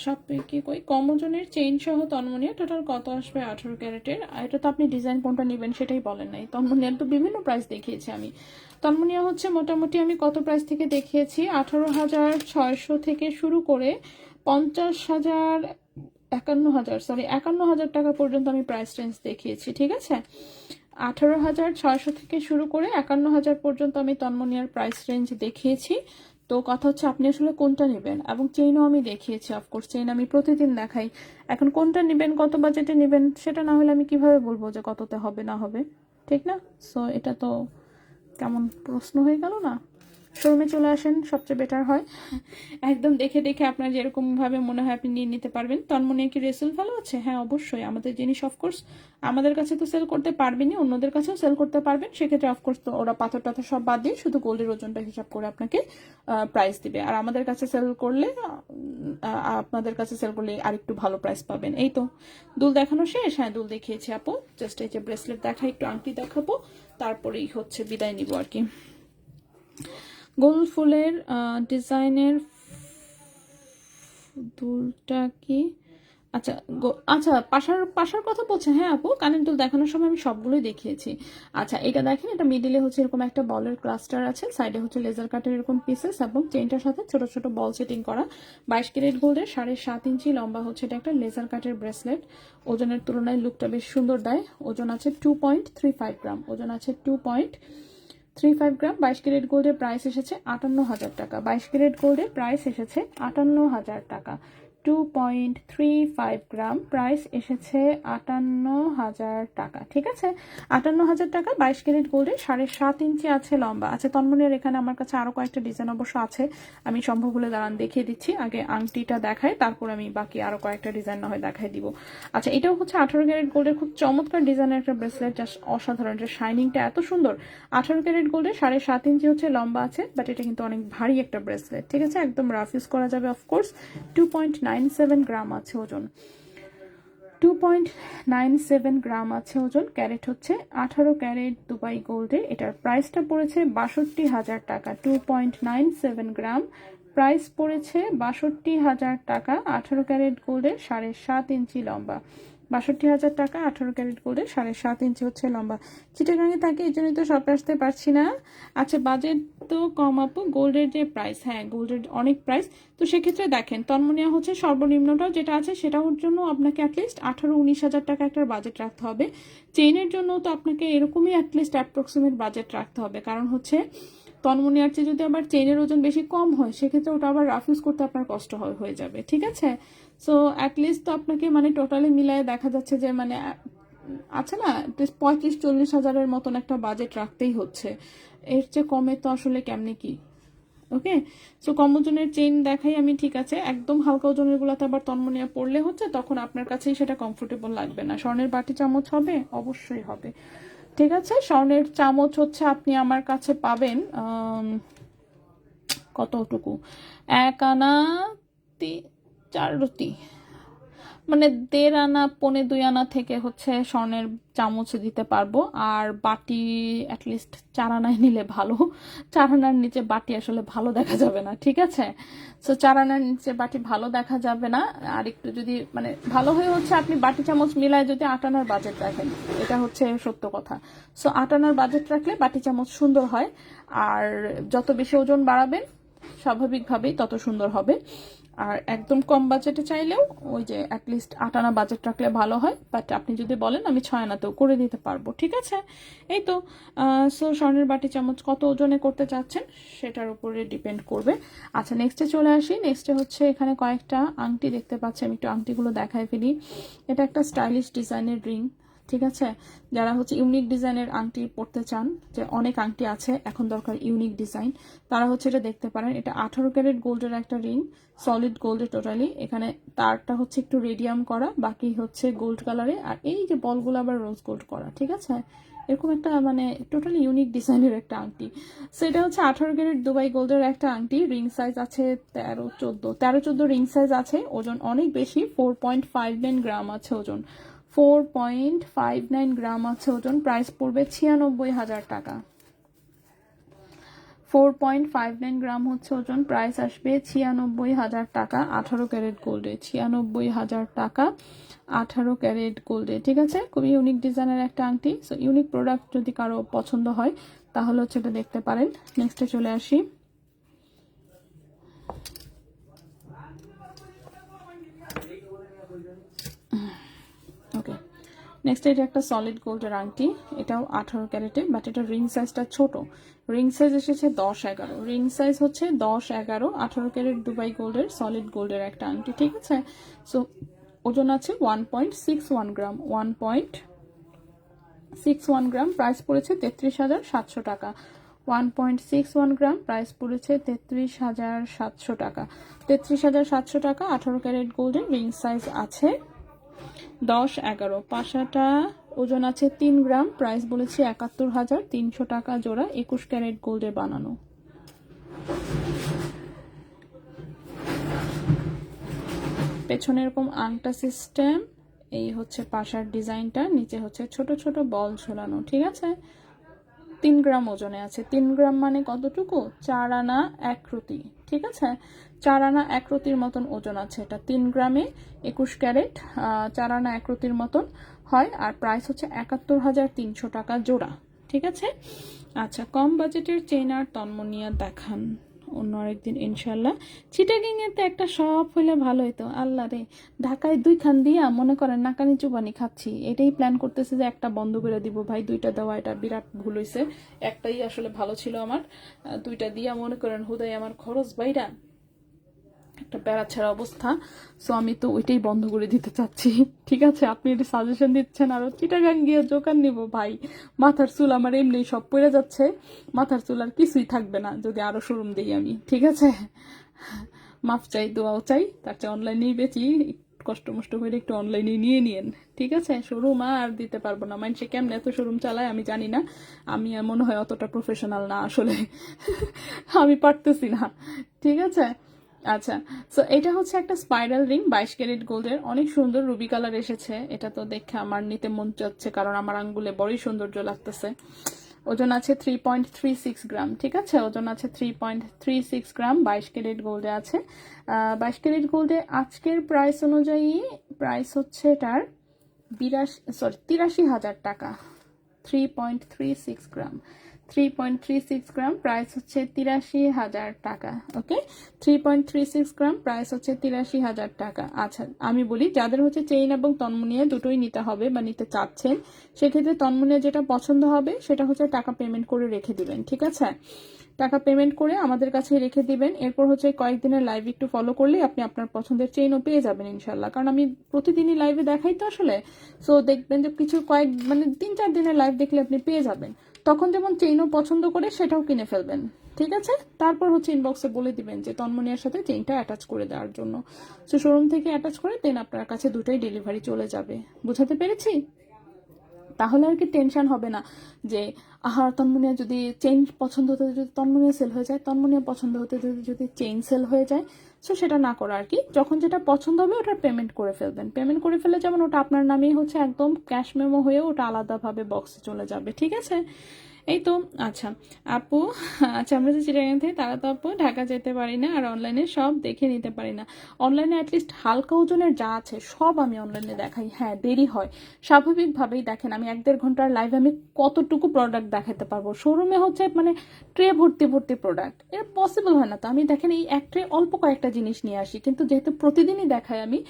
Speaker 2: সব কি কই কম ওজনের চেইন সহ তন্মনিয়া টোটাল কত আসবে 18 ক্যারেটের? এটা তো আপনি ডিজাইন কোনটা নেবেন সেটাই বলেন নাই। তন্মনিয়ার তো বিভিন্ন প্রাইস দেখিয়েছি আমি। তন্মনিয়া হচ্ছে মোটামুটি আমি কত প্রাইস থেকে দেখিয়েছি, 18,600 থেকে শুরু করে 50,000, 51,000 টাকা পর্যন্ত আমি প্রাইস রেঞ্জ দেখিয়েছি, ঠিক আছে। 18,600 থেকে শুরু করে 51,000 পর্যন্ত আমি তন্মনিয়ার প্রাইস রেঞ্জ দেখিয়েছি। তো কথা হচ্ছে আপনি আসলে কোনটা নেবেন, এবং চেইনও আমি দেখিয়েছি, অফকোর্স চেইন আমি প্রতিদিন দেখাই। এখন কোনটা নেবেন, কত বাজেটে নেবেন, সেটা না হলে আমি কিভাবে বলবো যে কততে হবে না হবে, ঠিক না? সো এটা তো কেমন প্রশ্ন হয়ে গেল না? শোরুমে চলে আসেন, সবচেয়ে বেটার হয়। একদম দেখে দেখে আপনার যেরকম ভাবে মনে হয় আপনি নিয়ে নিতে পারবেন। তন্মনিয়া কি রেসেল ভালো আছে? হ্যাঁ অবশ্যই, আমাদের জিনিস অফকোর্স আমাদের কাছে তো সেল করতে পারবেনই, অন্যদের কাছেও সেল করতে পারবেন। সেক্ষেত্রে অফকোর্স তো ওরা পাথর টাথর সব বাদ দিয়ে শুধু গোল্ডের ওজনটা হিসাব করে আপনাকে প্রাইস দিবে। আর আমাদের কাছে সেল করলে আপনাদের কাছে সেল করলে আরেকটু ভালো প্রাইস পাবেন। এই তো দুল দেখানো শেষ। হ্যাঁ দুল দেখিয়েছি আপু, জাস্ট এই যে ব্রেসলেট দেখা, একটু আংটি দেখাবো, তারপরেই হচ্ছে বিদায় নিব আর কি। গোল ফুলের ডিজাইনের দুলটা কি? আচ্ছা আচ্ছা, পাশার কথা বলছেন? হ্যাঁ আপু, কানের দুল দেখানোর সময় আমি সবগুলোই দেখিয়েছি। আচ্ছা এটা দেখেন, এটা মিডিলে হচ্ছে এরকম একটা বলের ক্লাস্টার আছে, সাইডে হচ্ছে লেজার কাটের এরকম পিসেস, এবং চেইনটার সাথে ছোট ছোট বল সেটিং করা। 22 ক্যারেট গোল্ডের, 7.5 ইঞ্চি লম্বা হচ্ছে এটা একটা লেজার কাটের ব্রেসলেট। ওজনের তুলনায় লুকটা বেশ সুন্দর দেয়। ওজন আছে 2.35 গ্রাম, ওজন আছে 2.35 গ্রাম। 22 ক্যারেট গোল্ডের প্রাইস এসেছে 58,000 টাকা। 22 ক্যারেট গোল্ডের প্রাইস এসেছে 58,000 টাকা। 2.35 গ্রাম, প্রাইস এসেছে 58,000 টাকা, ঠিক আছে। 58,000 টাকা। 22 ক্যারেট গোল্ডের, 7.5 ইঞ্চি আছে লম্বা। আচ্ছা তন্মনিয়ার এখানে আমার কাছে আরো কয়েকটা ডিজাইন অবশ্য আছে, আমি সম্ভব হলে দাঁড়ান দেখিয়ে দিচ্ছি। আগে আংটিটা দেখাই, তারপর আমি বাকি আরো কয়েকটা ডিজাইন না হয় দেখাই দিব। আচ্ছা এটাও হচ্ছে 18 ক্যারেট গোল্ডের, খুব চমৎকার ডিজাইনের একটা ব্রেসলেট, জাস্ট অসাধারণ, এটা শাইনিংটা এত সুন্দর। 18 ক্যারেট গোল্ডের, 7.5 ইঞ্চি হচ্ছে লম্বা আছে, বাট এটা কিন্তু অনেক ভারী একটা ব্রেসলেট, ঠিক আছে, একদম রাফ ইউজ করা যাবে অফকোর্স। 2.97 গ্রাম আছে ওজন, 2.97 গ্রাম আছে ওজন। ক্যারেট হচ্ছে 18 ক্যারেট দুবাই গোল্ডে, এটার প্রাইসটা পড়েছে 62,000 টাকা। 2.97 গ্রাম, প্রাইস পড়েছে 62,000 টাকা। 18 ক্যারেট গোল্ডের, 7.5 ইঞ্চি লম্বা, 62,000 টাকা। 18 ক্যারেট গোল্ডের, 7.5 ইঞ্চি হচ্ছে লম্বা। চিটাগাঙে থাকে এই জন্যই তো শপে আসতে পারছি না। আচ্ছা বাজেট তো কম আপু, গোল্ডের যে প্রাইস, হ্যাঁ গোল্ডের অনেক প্রাইস। তো সেক্ষেত্রে দেখেন তন্মনিয়া হচ্ছে সর্বনিম্নটা যেটা আছে সেটার জন্য আপনাকে অ্যাটলিস্ট 18-19,000 টাকা একটা বাজেট রাখতে হবে। চেইনের জন্য তো আপনাকে এরকমই অ্যাটলিস্ট অ্যাপ্রক্সিমেট বাজেট রাখতে হবে, কারণ হচ্ছে তন্মনিয়ার চেয়ে যদি আবার চেইনের ওজন বেশি কম হয় সেক্ষেত্রে ওটা আবার রাফ ইউজ করতে আপনার কষ্ট হয়ে যাবে, ঠিক আছে। সো অ্যাটলিস্ট তো আপনাকে মানে টোটালি মিলায় দেখা যাচ্ছে যে মানে আছে না 35-40 হাজারের মতন একটা বাজেট রাখতেই হচ্ছে, এর চেয়ে কমে তো আসলে কেমনে কি। ওকে, সো কম ওজনের চেইন দেখাই আমি, ঠিক আছে। একদম হালকা ওজনের গুলাতে আবার তন্মনিয়া পড়লে হচ্ছে তখন আপনার কাছেই সেটা কমফোর্টেবল লাগবে না। স্বর্ণের বাটি চামচ হবে, অবশ্যই হবে, ঠিক আছে। স্বর্ণের চামচ হচ্ছে আপনি আমার কাছে পাবেন কতটুকু, 1 আনা 4 রতি, মানে 1.5 আনা 1.25 আনা থেকে হচ্ছে স্বর্ণের চামচ দিতে পারবো। আর বাটি অ্যাটলিস্ট 4 আনায় নিলে ভালো, 4 আনার নিচে বাটি আসলে ভালো দেখা যাবে না, ঠিক আছে। সো 4 আনার নিচে বাটি ভালো দেখা যাবে না। আর একটু যদি মানে ভালো হয়ে হচ্ছে আপনি বাটি চামচ মিলায় যদি 8 আনার বাজেট রাখেন, এটা হচ্ছে সত্য কথা। সো 8 আনার বাজেট রাখলে বাটি চামচ সুন্দর হয়, আর যত বেশি ওজন বাড়াবেন স্বাভাবিকভাবেই তত সুন্দর হবে। আর একদম কম বাজেটে চাইলেও ওই যে অ্যাটলিস্ট 8 আনা বাজেট রাখলে ভালো হয়, বাট আপনি যদি বলেন আমি 6 আনাতেও করে দিতে পারবো। ঠিক আছে, এই তো। সো স্বর্ণের বাটি চামচ কত ওজনে করতে চাচ্ছেন সেটার উপরে ডিপেন্ড করবে। আচ্ছা, নেক্সটে চলে আসি। নেক্সটে হচ্ছে এখানে কয়েকটা আংটি দেখতে পাচ্ছি, আমি একটু আংটিগুলো দেখাই ফেলি। এটা একটা স্টাইলিশ ডিজাইনের রিং, ঠিক আছে। যারা হচ্ছে ইউনিক ডিজাইনের আংটি পরতে চান, যে অনেক আংটি আছে এখন দরকার ইউনিক ডিজাইন, তারা হচ্ছে এটা দেখতে পারেন। এটা 18 ক্যারেট গোল্ডের একটা রিং, সলিড গোল্ডের টোটালি। এখানে তারটা হচ্ছে একটু রেডিয়াম করা, বাকি হচ্ছে গোল্ড কালারে, আর এই যে বলগুলো আবার রোজ গোল্ড করা। ঠিক আছে, এরকম একটা মানে টোটালি ইউনিক ডিজাইনের একটা আংটি। সেটা হচ্ছে 18 ক্যারেট দুবাই গোল্ডের একটা আংটি। রিং সাইজ আছে 13-14 রিং সাইজ আছে। ওজন অনেক বেশি, 4.59 গ্রাম আছে ওজন, 4.59 গ্রাম আছে ওজন। প্রাইস পড়বে 96,000 টাকা। 4.59 গ্রাম হচ্ছে ওজন, প্রাইস আসবে 96,000 টাকা। 18 ক্যারেট গোল্ডে 96,000 টাকা, 18 ক্যারেট গোল্ডে। ঠিক আছে, খুবই ইউনিক ডিজাইনের একটা আংটি। সো ইউনিক প্রোডাক্ট যদি কারো পছন্দ হয় তাহলে হচ্ছে এটা দেখতে পারেন। নেক্সটে চলে আসি। ওকে, নেক্সট এটা একটা সলিড গোল্ডের আংটি, এটাও 18 ক্যারেটে, বাট এটা রিং সাইজটা ছোট। রিং সাইজ এসেছে 10-11, রিং সাইজ হচ্ছে 10-11, 18 ক্যারেট দুবাই গোল্ডের সলিড গোল্ডের একটা আংটি। ঠিক আছে, সো ওজন আছে 1.61 গ্রাম, 1.61 গ্রাম। প্রাইস পড়েছে 33,700 টাকা। 1.61 গ্রাম, প্রাইস পড়েছে 33,700 টাকা। 33,700 টাকা, 18 ক্যারেট গোল্ডের, রিং সাইজ আছে 10-11। পাশাটা ওজন আছে 3 গ্রাম, প্রাইস বলেছি 71,300 টাকা জোড়া, 21 ক্যারেট গোল্ডে বানানো। পেছনে এরকম আংটা সিস্টেম, এই হচ্ছে পাশার ডিজাইনটা, নিচে হচ্ছে ছোট ছোট বল ঝোলানো। ঠিক আছে, 3 গ্রাম ওজনে আছে। 3 গ্রাম মানে কতটুকু? 4 আনা 1 রতি। ঠিক আছে, 4 আনা 1 রতির মতন ওজন আছে এটা। 3 গ্রামে 21 ক্যারেট, 4 আনা 1 রতির মতন হয়। আর প্রাইস হচ্ছে 71,300 টাকা জোড়া। ঠিক আছে, আচ্ছা, কম বাজেটের চেইন আর তন্মনিয়া দেখান অন্য আরেকদিন ইনশাল্লাহ। চিটাগিং এতে একটা শপ হইলে ভালো হইতো। আল্লাহ রে, ঢাকায় 2 খান দিয়া মনে করেন নাকানি চুবানি খাচ্ছি। এটাই প্ল্যান করতেছে যে একটা বন্ধ করে দিব ভাই, 2টা দেওয়া এটা বিরাট ভুল হয়েছে। একটাই আসলে ভালো ছিল আমার, 2টা দিয়া মনে করেন হুদাই আমার খরচ বাইরা একটা বেড়া ছাড়া অবস্থা। সো আমি তো ওইটাই বন্ধ করে দিতে চাচ্ছি। ঠিক আছে, আপনি এটা সাজেশন দিচ্ছেন, আরো চিটাগাং গিয়ে দোকান নিব ভাই। মাথার চুল আমার এমনি সব পড়ে যাচ্ছে, মাথার চুল আর কিছুই থাকবে না যদি আরো শোরুম দিই আমি। ঠিক আছে, মাফ চাই, দোয়াও চাই, তার চেয়ে অনলাইনেই বেচি। কষ্ট মষ্ট করে একটু অনলাইনে নিয়ে নিয়েন। ঠিক আছে, শোরুম আর দিতে পারবো না। মানুষে কেমনে এত শোরুম চালায় আমি জানি না, আমি মনে হয় অতটা প্রফেশনাল না আসলে। আমি পারতেছি না। ঠিক আছে, আচ্ছা, সো এটা হচ্ছে একটা স্পাইরাল রিং, 22 ক্যারেট গোল্ডের, অনেক সুন্দর রুবি কালার এসেছে। এটা তো দেখে আমার নিতে মন চাচ্ছে, কারণ আমার আঙ্গুলে বড়ই সৌন্দর্য লাগতেছে। ওজন আছে 3.36 গ্রাম। ঠিক আছে, ওজন আছে 3.36 গ্রাম, 22 ক্যারেট গোল্ডে আছে। 22 ক্যারেট গোল্ডে আজকের প্রাইস অনুযায়ী প্রাইস হচ্ছে এটার 83,000 টাকা। 3.36 গ্রাম, 3.36 গ্রাম, প্রাইস হচ্ছে 83,000 টাকা। ওকে, 3.36 গ্রাম, প্রাইস হচ্ছে 83,000 টাকা। আচ্ছা, আমি বলি যাদের হচ্ছে চেইন এবং তন্মনিয়া দুটোই নিতে হবে বা নিতে চাচ্ছেন, সেক্ষেত্রে তন্মনিয়া যেটা পছন্দ হবে সেটা হচ্ছে টাকা পেমেন্ট করে রেখে দিবেন। ঠিক আছে, টাকা পেমেন্ট করে আমাদের কাছে রেখে দিবেন। এরপর হচ্ছে কয়েকদিনের লাইভ একটু ফলো করলে আপনি আপনার পছন্দের চেইনও পেয়ে যাবেন ইনশাল্লাহ, কারণ আমি প্রতিদিনই লাইভে দেখাই তো আসলে। সো দেখবেন যে কিছু মানে 3-4 দিনের লাইভ দেখলে আপনি পেয়ে যাবেন। তখন যেমন চেইনও পছন্দ করে সেটাও কিনে ফেলবেন। ঠিক আছে, তারপর হচ্ছে ইনবক্সে বলে দিবেন যে তন্মনিয়ার সাথে চেইনটা অ্যাটাচ করে দেওয়ার জন্য। সো শোরুম থেকে অ্যাটাচ করে দেন আপনার কাছে দুটোই ডেলিভারি চলে যাবে। বুঝাতে পেরেছি? তাহলে আর কি টেনশন হবে না যে তন্মনিয়া যদি চেইন পছন্দ হতে যদি তন্মনিয়া সেল হয়ে যায়, তন্মনিয়া পছন্দ হতে যদি চেইন সেল হয়ে যায়। সো সেটা না করা আর কি, যখন যেটা পছন্দ হবে ওটার পেমেন্ট করে ফেলবেন। পেমেন্ট করে ফেলে যেমন ওটা আপনার নামেই হচ্ছে একদম ক্যাশ মেমো হয়ে ওটা আলাদাভাবে বক্সে চলে যাবে। ঠিক আছে, এই তো। আচ্ছা আপু, আচ্ছা আমরা যে চিটাগাং থেকে তারা তো আপু ঢাকা যেতে পারি না, আর অনলাইনে সব দেখে নিতে পারি না। অনলাইনে অ্যাটলিস্ট হালকা ওজনের যা আছে সব আমি অনলাইনে দেখাই। হ্যাঁ দেরি হয় স্বাভাবিকভাবেই, দেখেন আমি 1-1.5 ঘন্টার লাইভে আমি কতটুকু প্রোডাক্ট দেখাতে পারবো, শোরুমে হচ্ছে মানে ট্রে ভর্তি ভর্তি প্রোডাক্ট, এটা পসিবল হয় না। তো আমি দেখেন এই এক ট্রে অল্প কয়েকটা জিনিস নিয়ে আসি, কিন্তু যেহেতু প্রতিদিনই দেখাই আমি,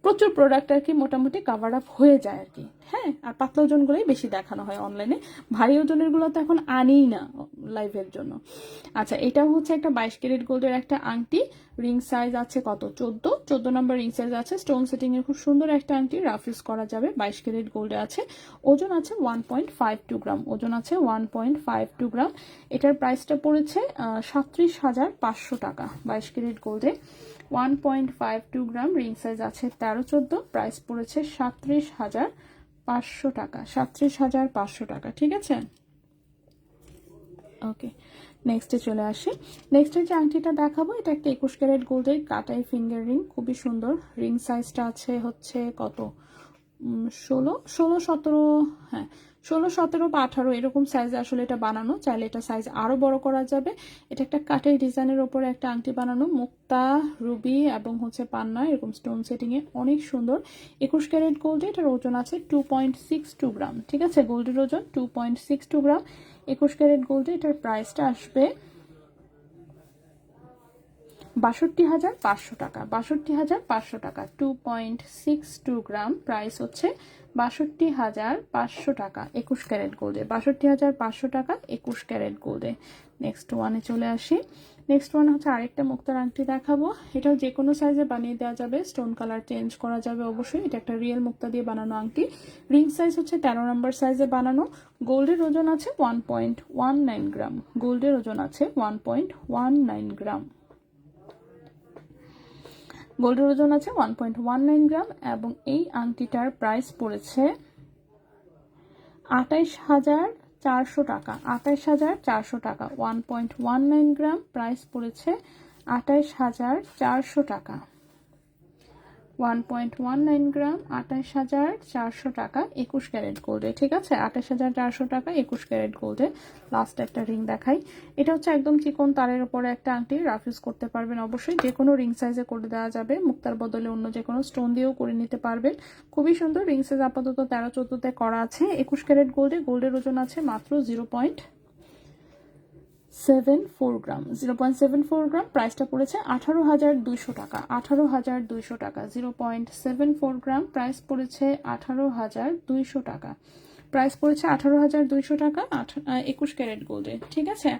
Speaker 2: প্রচুর প্রোডাক্ট আর কি মোটামুটি কাভার আপ হয়ে যায় আর কি। হ্যাঁ, আর পাতলা ওজনগুলোই বেশি দেখানো হয় অনলাইনে, ভারী ওজনের গুলো তো এখন আনিই না লাইভের জন্য। আচ্ছা এটাও হচ্ছে একটা 22 ক্যারেট গোল্ডের একটা আংটি, রিং সাইজ আছে কত 14 নম্বর রিং সাইজ আছে, স্টোন সেটিং এর খুব সুন্দর একটা আংটি, রাফ ইউজ করা যাবে, 22 ক্যারেট গোল্ডে আছে, ওজন আছে 1.52 গ্রাম, ওজন আছে 1.52 গ্রাম। এটার প্রাইসটা পড়েছে 37,500 টাকা। 22 ক্যারেট গোল্ডে 1.52 গ্রাম, রিং সাইজ আছে 13-14, প্রাইস পড়েছে 37,500 টাকা। 37,500 টাকা, ঠিক আছে। ওকে, নেক্সটে চলে আসি। নেক্সটের যে আংটিটা দেখাবো এটা একটা 21 ক্যারেট গোল্ডের কাটাই ফিঙ্গার রিং, খুবই সুন্দর। রিং সাইজটা আছে হচ্ছে কত 16-17, হ্যাঁ 16-17 বা 18 এরকম সাইজে আসলে এটা বানানো, চাইলে এটা সাইজ আরো বড় করা যাবে। এটা একটা কাটাই ডিজাইনের ওপরে একটা আংটি বানানো, মুক্তা, রুবি এবং হচ্ছে পান্না এরকম স্টোন সেটিং এ, অনেক সুন্দর। 21 ক্যারেট গোল্ডে এটার ওজন আছে 2.62 গ্রাম, ঠিক আছে। গোল্ডের ওজন 2.62 গ্রাম। 21 ক্যারেট গোল্ডে এটার প্রাইসটা আসবে 62,500 টাকা। 62,500 টাকা, 2.62 গ্রাম, প্রাইস হচ্ছে 62,500 টাকা 21 ক্যারেট গোল্ডে। 62,500 টাকা 21 ক্যারেট গোল্ডে। নেক্সট ওয়ানে চলে আসি। নেক্সট ওয়ান হচ্ছে আরেকটা মুক্তার আংটি দেখাবো, এটাও যে কোনো সাইজে বানিয়ে দেওয়া যাবে, স্টোন কালার চেঞ্জ করা যাবে অবশ্যই। এটা একটা রিয়েল মুক্তা দিয়ে বানানো আংটি, রিং সাইজ হচ্ছে 13 নম্বর সাইজে বানানো, গোল্ডের ওজন আছে 1.19 গ্রাম, গোল্ডের ওজন আছে 1.19 গ্রাম, গোল্ডের ওজন আছে 1.19 গ্রাম। এবং এই আংটিটার প্রাইস পড়েছে 28,400 টাকা। 28,400 টাকা, 1.19 গ্রাম, প্রাইস পড়েছে 28,400 টাকা। 1.19 গ্রাম, 28,400 টাকা 21 ক্যারেট গোল্ডে, ঠিক আছে। 28,400 টাকা 21 ক্যারেট গোল্ডে। লাস্ট একটা রিং দেখাই, এটা হচ্ছে একদম চিকন তারের উপরে একটা আংটি, রাফ ইউজ করতে পারবেন অবশ্যই, যে কোনো রিং সাইজে করে দেওয়া যাবে, মুক্তার বদলে অন্য যে কোনো স্টোন দিয়েও করে নিতে পারবেন, খুবই সুন্দর। রিং সাইজ আপাতত 13-14 করা আছে। 21 ক্যারেট গোল্ডে, গোল্ডের ওজন আছে মাত্র 0.74 গ্রাম, 0.74 গ্রাম, প্রাইসটা পড়েছে 18,200 টাকা। 18,200 টাকা, 0.74 গ্রাম, প্রাইস পড়েছে 18,200 টাকা, প্রাইস পড়েছে 18,200 টাকা 21 ক্যারেট গোল্ডে, ঠিক আছে।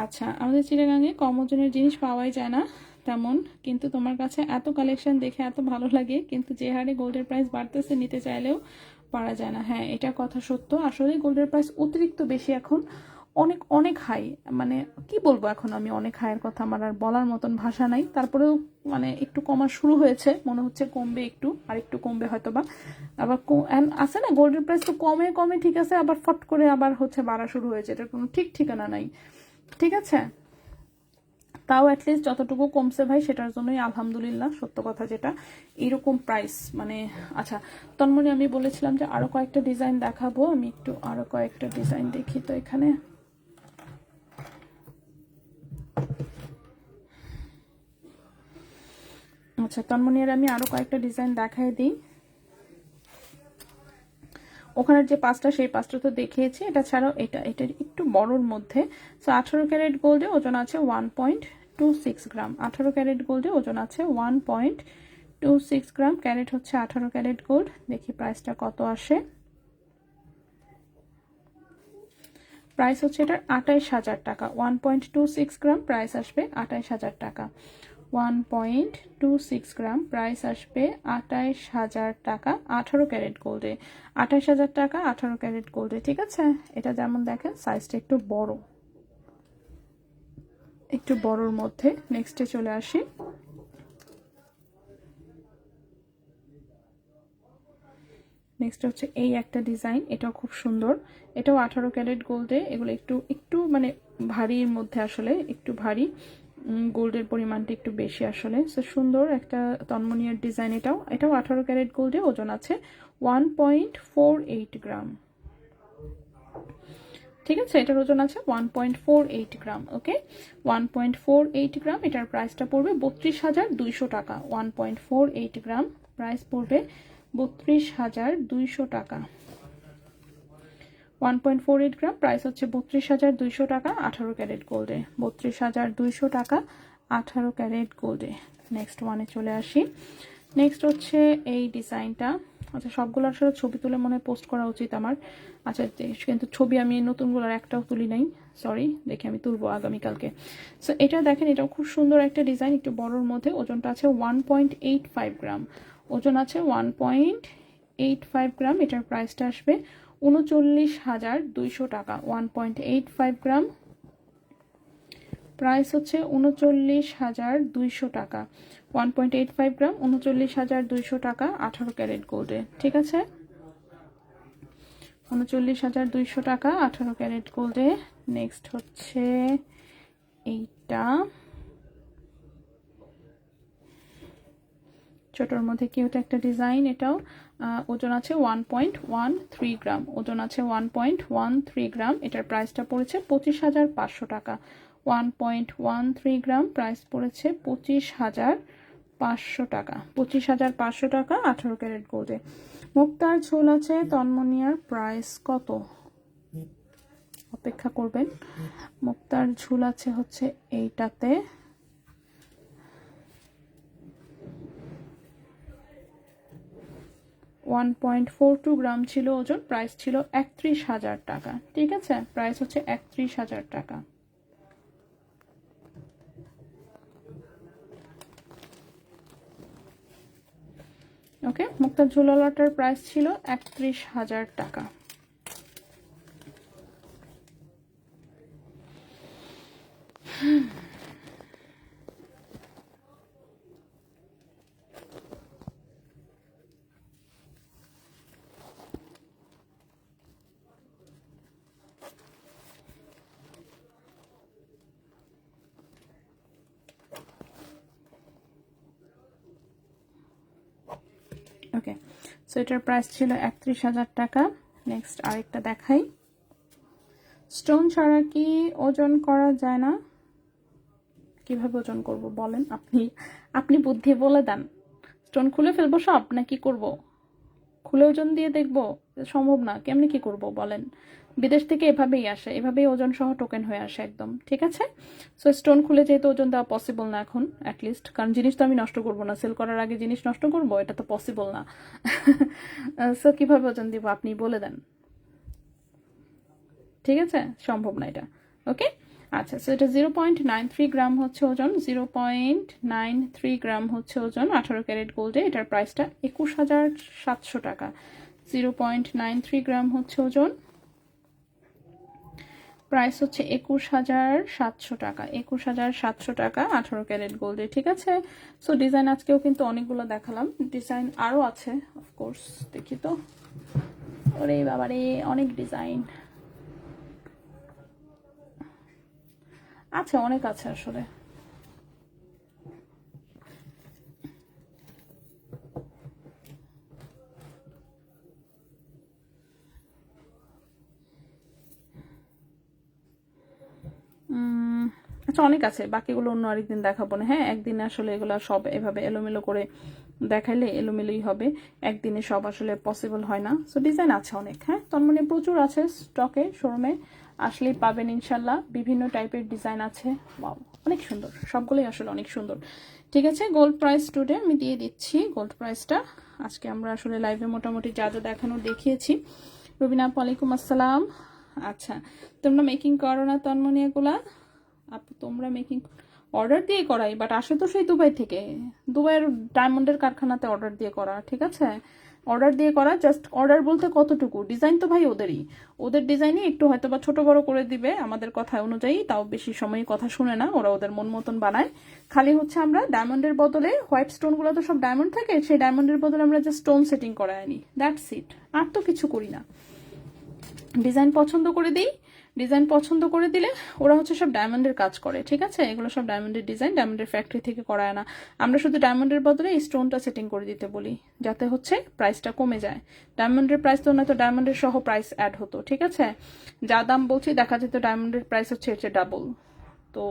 Speaker 2: আচ্ছা আমাদের চিটাগাঙে কম ওজনের জিনিস পাওয়াই যায় না তেমন, কিন্তু তোমার কাছে এত কালেকশন দেখে এত ভালো লাগে, কিন্তু যে হারে গোল্ডের প্রাইস বাড়তেছে নিতে চাইলেও পারা যায় না। হ্যাঁ এটা কথা সত্য, আসলে গোল্ডের প্রাইস অতিরিক্ত বেশি এখন, অনেক অনেক হাই, মানে কি বলবো এখন আমি, অনেক হাইয়ের কথা আমার আর বলার মতন ভাষা নাই। তারপরেও মানে একটু কমা শুরু হয়েছে, মনে হচ্ছে কমবে একটু, আর একটু কমবে হয়তো বা। আবার আছে না গোল্ডের প্রাইস তো কমে কমে ঠিক আছে, আবার ফট করে আবার হচ্ছে বাড়া শুরু হয়েছে, এটার কোনো ঠিক ঠিকানা নাই, ঠিক আছে। তাও অ্যাটলিস্ট যতটুকু কমছে ভাই সেটার জন্যই আলহামদুলিল্লাহ, সত্য কথা যেটা, এরকম প্রাইস মানে। আচ্ছা তন্মনি আমি বলেছিলাম যে আরো কয়েকটা ডিজাইন দেখাবো, আমি একটু আরো কয়েকটা ডিজাইন দেখি তো এখানে। আচ্ছা তন্মনিয়ার আমি আরো কয়েকটা ডিজাইন দেখাই দিই, ওখানের যে পাঁচটা সেই পাঁচটা তো দেখিয়েছি, এটা ছাড়াও এটার একটু বড়র মধ্যে। সো 18 ক্যারেট গোল্ডে ওজন আছে 1.26 গ্রাম। 18 ক্যারেট গোল্ডে ওজন আছে 1.26 গ্রাম, ক্যারেট হচ্ছে 18 ক্যারেট গোল্ড। দেখি প্রাইসটা কত আসে, প্রাইস হচ্ছে এটার 28,000 টাকা। 1.26 গ্রাম, প্রাইস আসবে 28,000 টাকা। 1.26 গ্রাম, প্রাইস আসবে 28,000 টাকা 18 ক্যারেট গোল্ডে। 28,000 টাকা 18 ক্যারেট গোল্ডে, ঠিক আছে। এটা যেমন দেখেন সাইজটা একটু বড়, একটু বড়র মধ্যে। নেক্সটে চলে আসি। নেক্সট হচ্ছে এই একটা ডিজাইন, এটাও খুব সুন্দর, এটাও 18 ক্যারেট গোল্ডে। এগুলো একটু একটু মানে ভারীর মধ্যে, আসলে একটু ভারী, গোল্ডের পরিমাণটা একটু বেশি আসলে। সো সুন্দর একটা তন্মনিয়ার ডিজাইন, এটাও 18 ক্যারেট গোল্ডে, ওজন আছে 1.48 গ্রাম। ঠিক আছে, এটার ওজন আছে 1.48 গ্রাম। ওকে, 1.48 গ্রাম, এটার প্রাইসটা পড়বে 32,200 টাকা। 1.48 গ্রাম, প্রাইস পড়বে 32,200 টাকা। 1.48 গ্রাম, প্রাইস হচ্ছে 32,200 টাকা 18 ক্যারেট গোল্ডে। 32,200 টাকা 18 ক্যারেট গোল্ডে। নেক্সট ওয়ানে চলে আসি। নেক্সট হচ্ছে এই ডিজাইনটা। আচ্ছা, সবগুলো আসলে ছবি তুলে মনে হয় পোস্ট করা উচিত আমার। আচ্ছা, কিন্তু ছবি আমি নতুনগুলোর একটাও তুলি নাই, সরি। দেখি আমি তুলবো আগামীকালকে। সো এটা দেখেন, এটাও খুব সুন্দর একটা ডিজাইন, একটু বড়োর মধ্যে। ওজনটা আছে 1.85 গ্রাম। ওজন আছে 1.85 গ্রাম। এটার প্রাইসটা আসবে 39,200 টাকা। 1.85 গ্রাম, প্রাইস হচ্ছে 39,200 টাকা। 1.85 গ্রাম, 39,200 টাকা 18 ক্যারেট গোল্ডে। ঠিক আছে, 39,200 টাকা 18 ক্যারেট গোল্ডে। নেক্সট হচ্ছে এইটা, ছোটোর মধ্যে কিউট একটা ডিজাইন। এটাও ওজন আছে 1.13 গ্রাম। ওজন আছে 1.13 গ্রাম। এটার প্রাইসটা পড়েছে 25,500 টাকা। 1.13 গ্রাম, প্রাইস পড়েছে 25,500 টাকা। 25,500 টাকা 18 ক্যারেট গোল্ডে। মুক্তার ঝোল আছে তন্মনিয়ার প্রাইস কত? অপেক্ষা করবেন। মুক্তার ঝুল আছে হচ্ছে এইটাতে 1.42 গ্রাম ছিল ওজন। প্রাইস ছিল 31,000 টাকা। ঠিক আছে, প্রাইস হচ্ছে 31,000 টাকা। ওকে, মুক্তার ঝুলালাটার প্রাইস ছিল 31,000 টাকা। ওকে, সো এটার প্রাইস ছিল 31,000 টাকা। নেক্সট আরেকটা দেখাই। স্টোন ছাড়া কি ওজন করা যায় না? কিভাবে ওজন করব বলেন? আপনি বুদ্ধি বলে দেন। স্টোন খুলে ফেলবো সব, নাকি করব? খুলে ওজন দিয়ে দেখবো? সম্ভব না। কেমনি কি করব বলেন? বিদেশ থেকে এভাবেই আসে, এভাবেই ওজন সহ টোকেন হয়ে আসে একদম। ঠিক আছে, সো স্টোন খুলে যেহেতু ওজন দেওয়া পসিবল না এখন, অ্যাটলিস্ট, কারণ জিনিস তো আমি নষ্ট করব না, সেল করার আগে জিনিস নষ্ট করব, এটা তো পসিবল না। সো কিভাবে ওজন দিব আপনি বলে দেন। ঠিক আছে, সম্ভব না এটা। ওকে, আচ্ছা, সো এটা 0.93 গ্রাম হচ্ছে ওজন। 0.93 গ্রাম হচ্ছে ওজন 18 ক্যারেট গোল্ডে। এটার প্রাইসটা 21,700 টাকা। 0.93 গ্রাম হচ্ছে ওজন, প্রাইস হচ্ছে 21,700 টাকা। 21,700 টাকা 18 ক্যারেট গোল্ডে। ঠিক আছে, সো ডিজাইন আজকেও কিন্তু অনেকগুলো দেখালাম। ডিজাইন আরও আছে অফকোর্স, দেখি তো। ওরে বাবারে, অনেক ডিজাইন আছে, অনেক আছে আসলে। আচ্ছা, অনেক আছে, বাকিগুলো অন্য আরেকদিন দেখাবো না। হ্যাঁ, একদিনে আসলে এগুলো সব এভাবে এলোমেলো করে দেখাইলে এলোমেলোই হবে, একদিনে সব আসলে পসিবল হয় না। সো ডিজাইন আছে অনেক। হ্যাঁ, তার মানে প্রচুর আছে স্টকে, শোরুমে আসলেই পাবেন ইনশাল্লাহ। বিভিন্ন টাইপের ডিজাইন আছে, ওয়াও, অনেক সুন্দর, সবগুলোই আসলে অনেক সুন্দর। ঠিক আছে, গোল্ড প্রাইস টুডে আমি দিয়ে দিচ্ছি। গোল্ড প্রাইসটা আজকে আমরা আসলে লাইভে মোটামুটি যা যা দেখানো দেখিয়েছি। রুবিনা, ওয়ালাইকুম আসসালাম। আচ্ছা, তোমরা মেকিং করো না তন্মনি এগুলা? আপু, তোমরা মেকিং অর্ডার দিয়ে করাই, বাট আসে তো সেই দুবাই থেকে, দুবাইয়ের ডায়মন্ডের কারখানাতে অর্ডার দিয়ে করা। ঠিক আছে, অর্ডার দিয়ে করা। জাস্ট অর্ডার বলতে কতটুকু, ডিজাইন তো ভাই ওদেরই, ওদের ডিজাইনই একটু হয়তো বা ছোট বড় করে দিবে আমাদের কথা অনুযায়ী, তাও বেশি সময় কথা শুনে না ওরা, ওদের মন মতন বানায়। খালি হচ্ছে আমরা ডায়মন্ডের বদলে, হোয়াইট স্টোনগুলো তো সব ডায়মন্ড থাকে, সেই ডায়মন্ডের বদলে আমরা জাস্ট স্টোন সেটিং করায় আনি, দ্যাটস ইট। আর তো কিছু করি না। ডিজাইন পছন্দ করে দিই, ডিজাইন পছন্দ করে দিলে ওরা হচ্ছে সব ডায়মন্ডের কাজ করে, ঠিক আছে? এগুলো সব ডায়মন্ডের ডিজাইন, ডায়মন্ডের ফ্যাক্টরি থেকে করায় না। আমরা শুধু ডায়মন্ডের বদলে এই স্টোনটা সেটিং করে দিতে বলি, যাতে হচ্ছে প্রাইসটা কমে যায়। ডায়মন্ডের প্রাইস তো না, তো ডায়মন্ডের সহ প্রাইস অ্যাড হতো, ঠিক আছে? যা দাম বলছি দেখা যেত ডায়মন্ডের প্রাইস হচ্ছে এর চেয়ে ডাবল। তো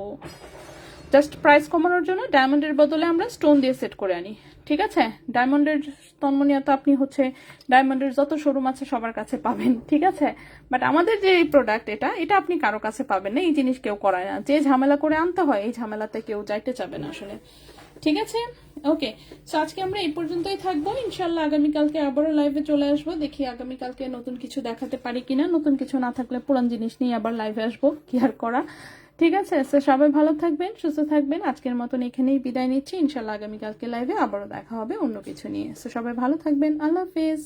Speaker 2: জাস্ট প্রাইস কমানোর জন্য ডায়মন্ডের বদলে আমরা স্টোন দিয়ে সেট করে আনি, ঠিক আছে? ডায়মন্ডের তন্মনিয়া তো আপনি হচ্ছে ডায়মন্ডের যত শোরুম আছে সবার কাছে পাবেন, ঠিক আছে? বাট আমাদের যে প্রোডাক্ট এটা আপনি কারো কাছে পাবেন না। এই জিনিস কেউ করায় না, যে ঝামেলা করে আনতে হয় এই ঝামেলাতে কেউ যাইতে চাবে না আসলে, ঠিক আছে? ওকে, সো আজকে আমরা এই পর্যন্তই থাকবো। ইনশাল্লাহ আগামীকালকে আবারও লাইভে চলে আসবো, দেখি আগামীকালকে নতুন কিছু দেখাতে পারি কিনা। নতুন কিছু না থাকলে পুরান জিনিস নিয়ে আবার লাইভে আসবো, কি আর করা, ঠিক আছে? তো সবাই ভালো থাকবেন, সুস্থ থাকবেন। আজকের মতন এখানেই বিদায় নিচ্ছি। ইনশাল্লাহ আগামীকালকে লাইভে আবারও দেখা হবে অন্য কিছু নিয়ে। তো সবাই ভালো থাকবেন, আল্লাহ হাফেজ।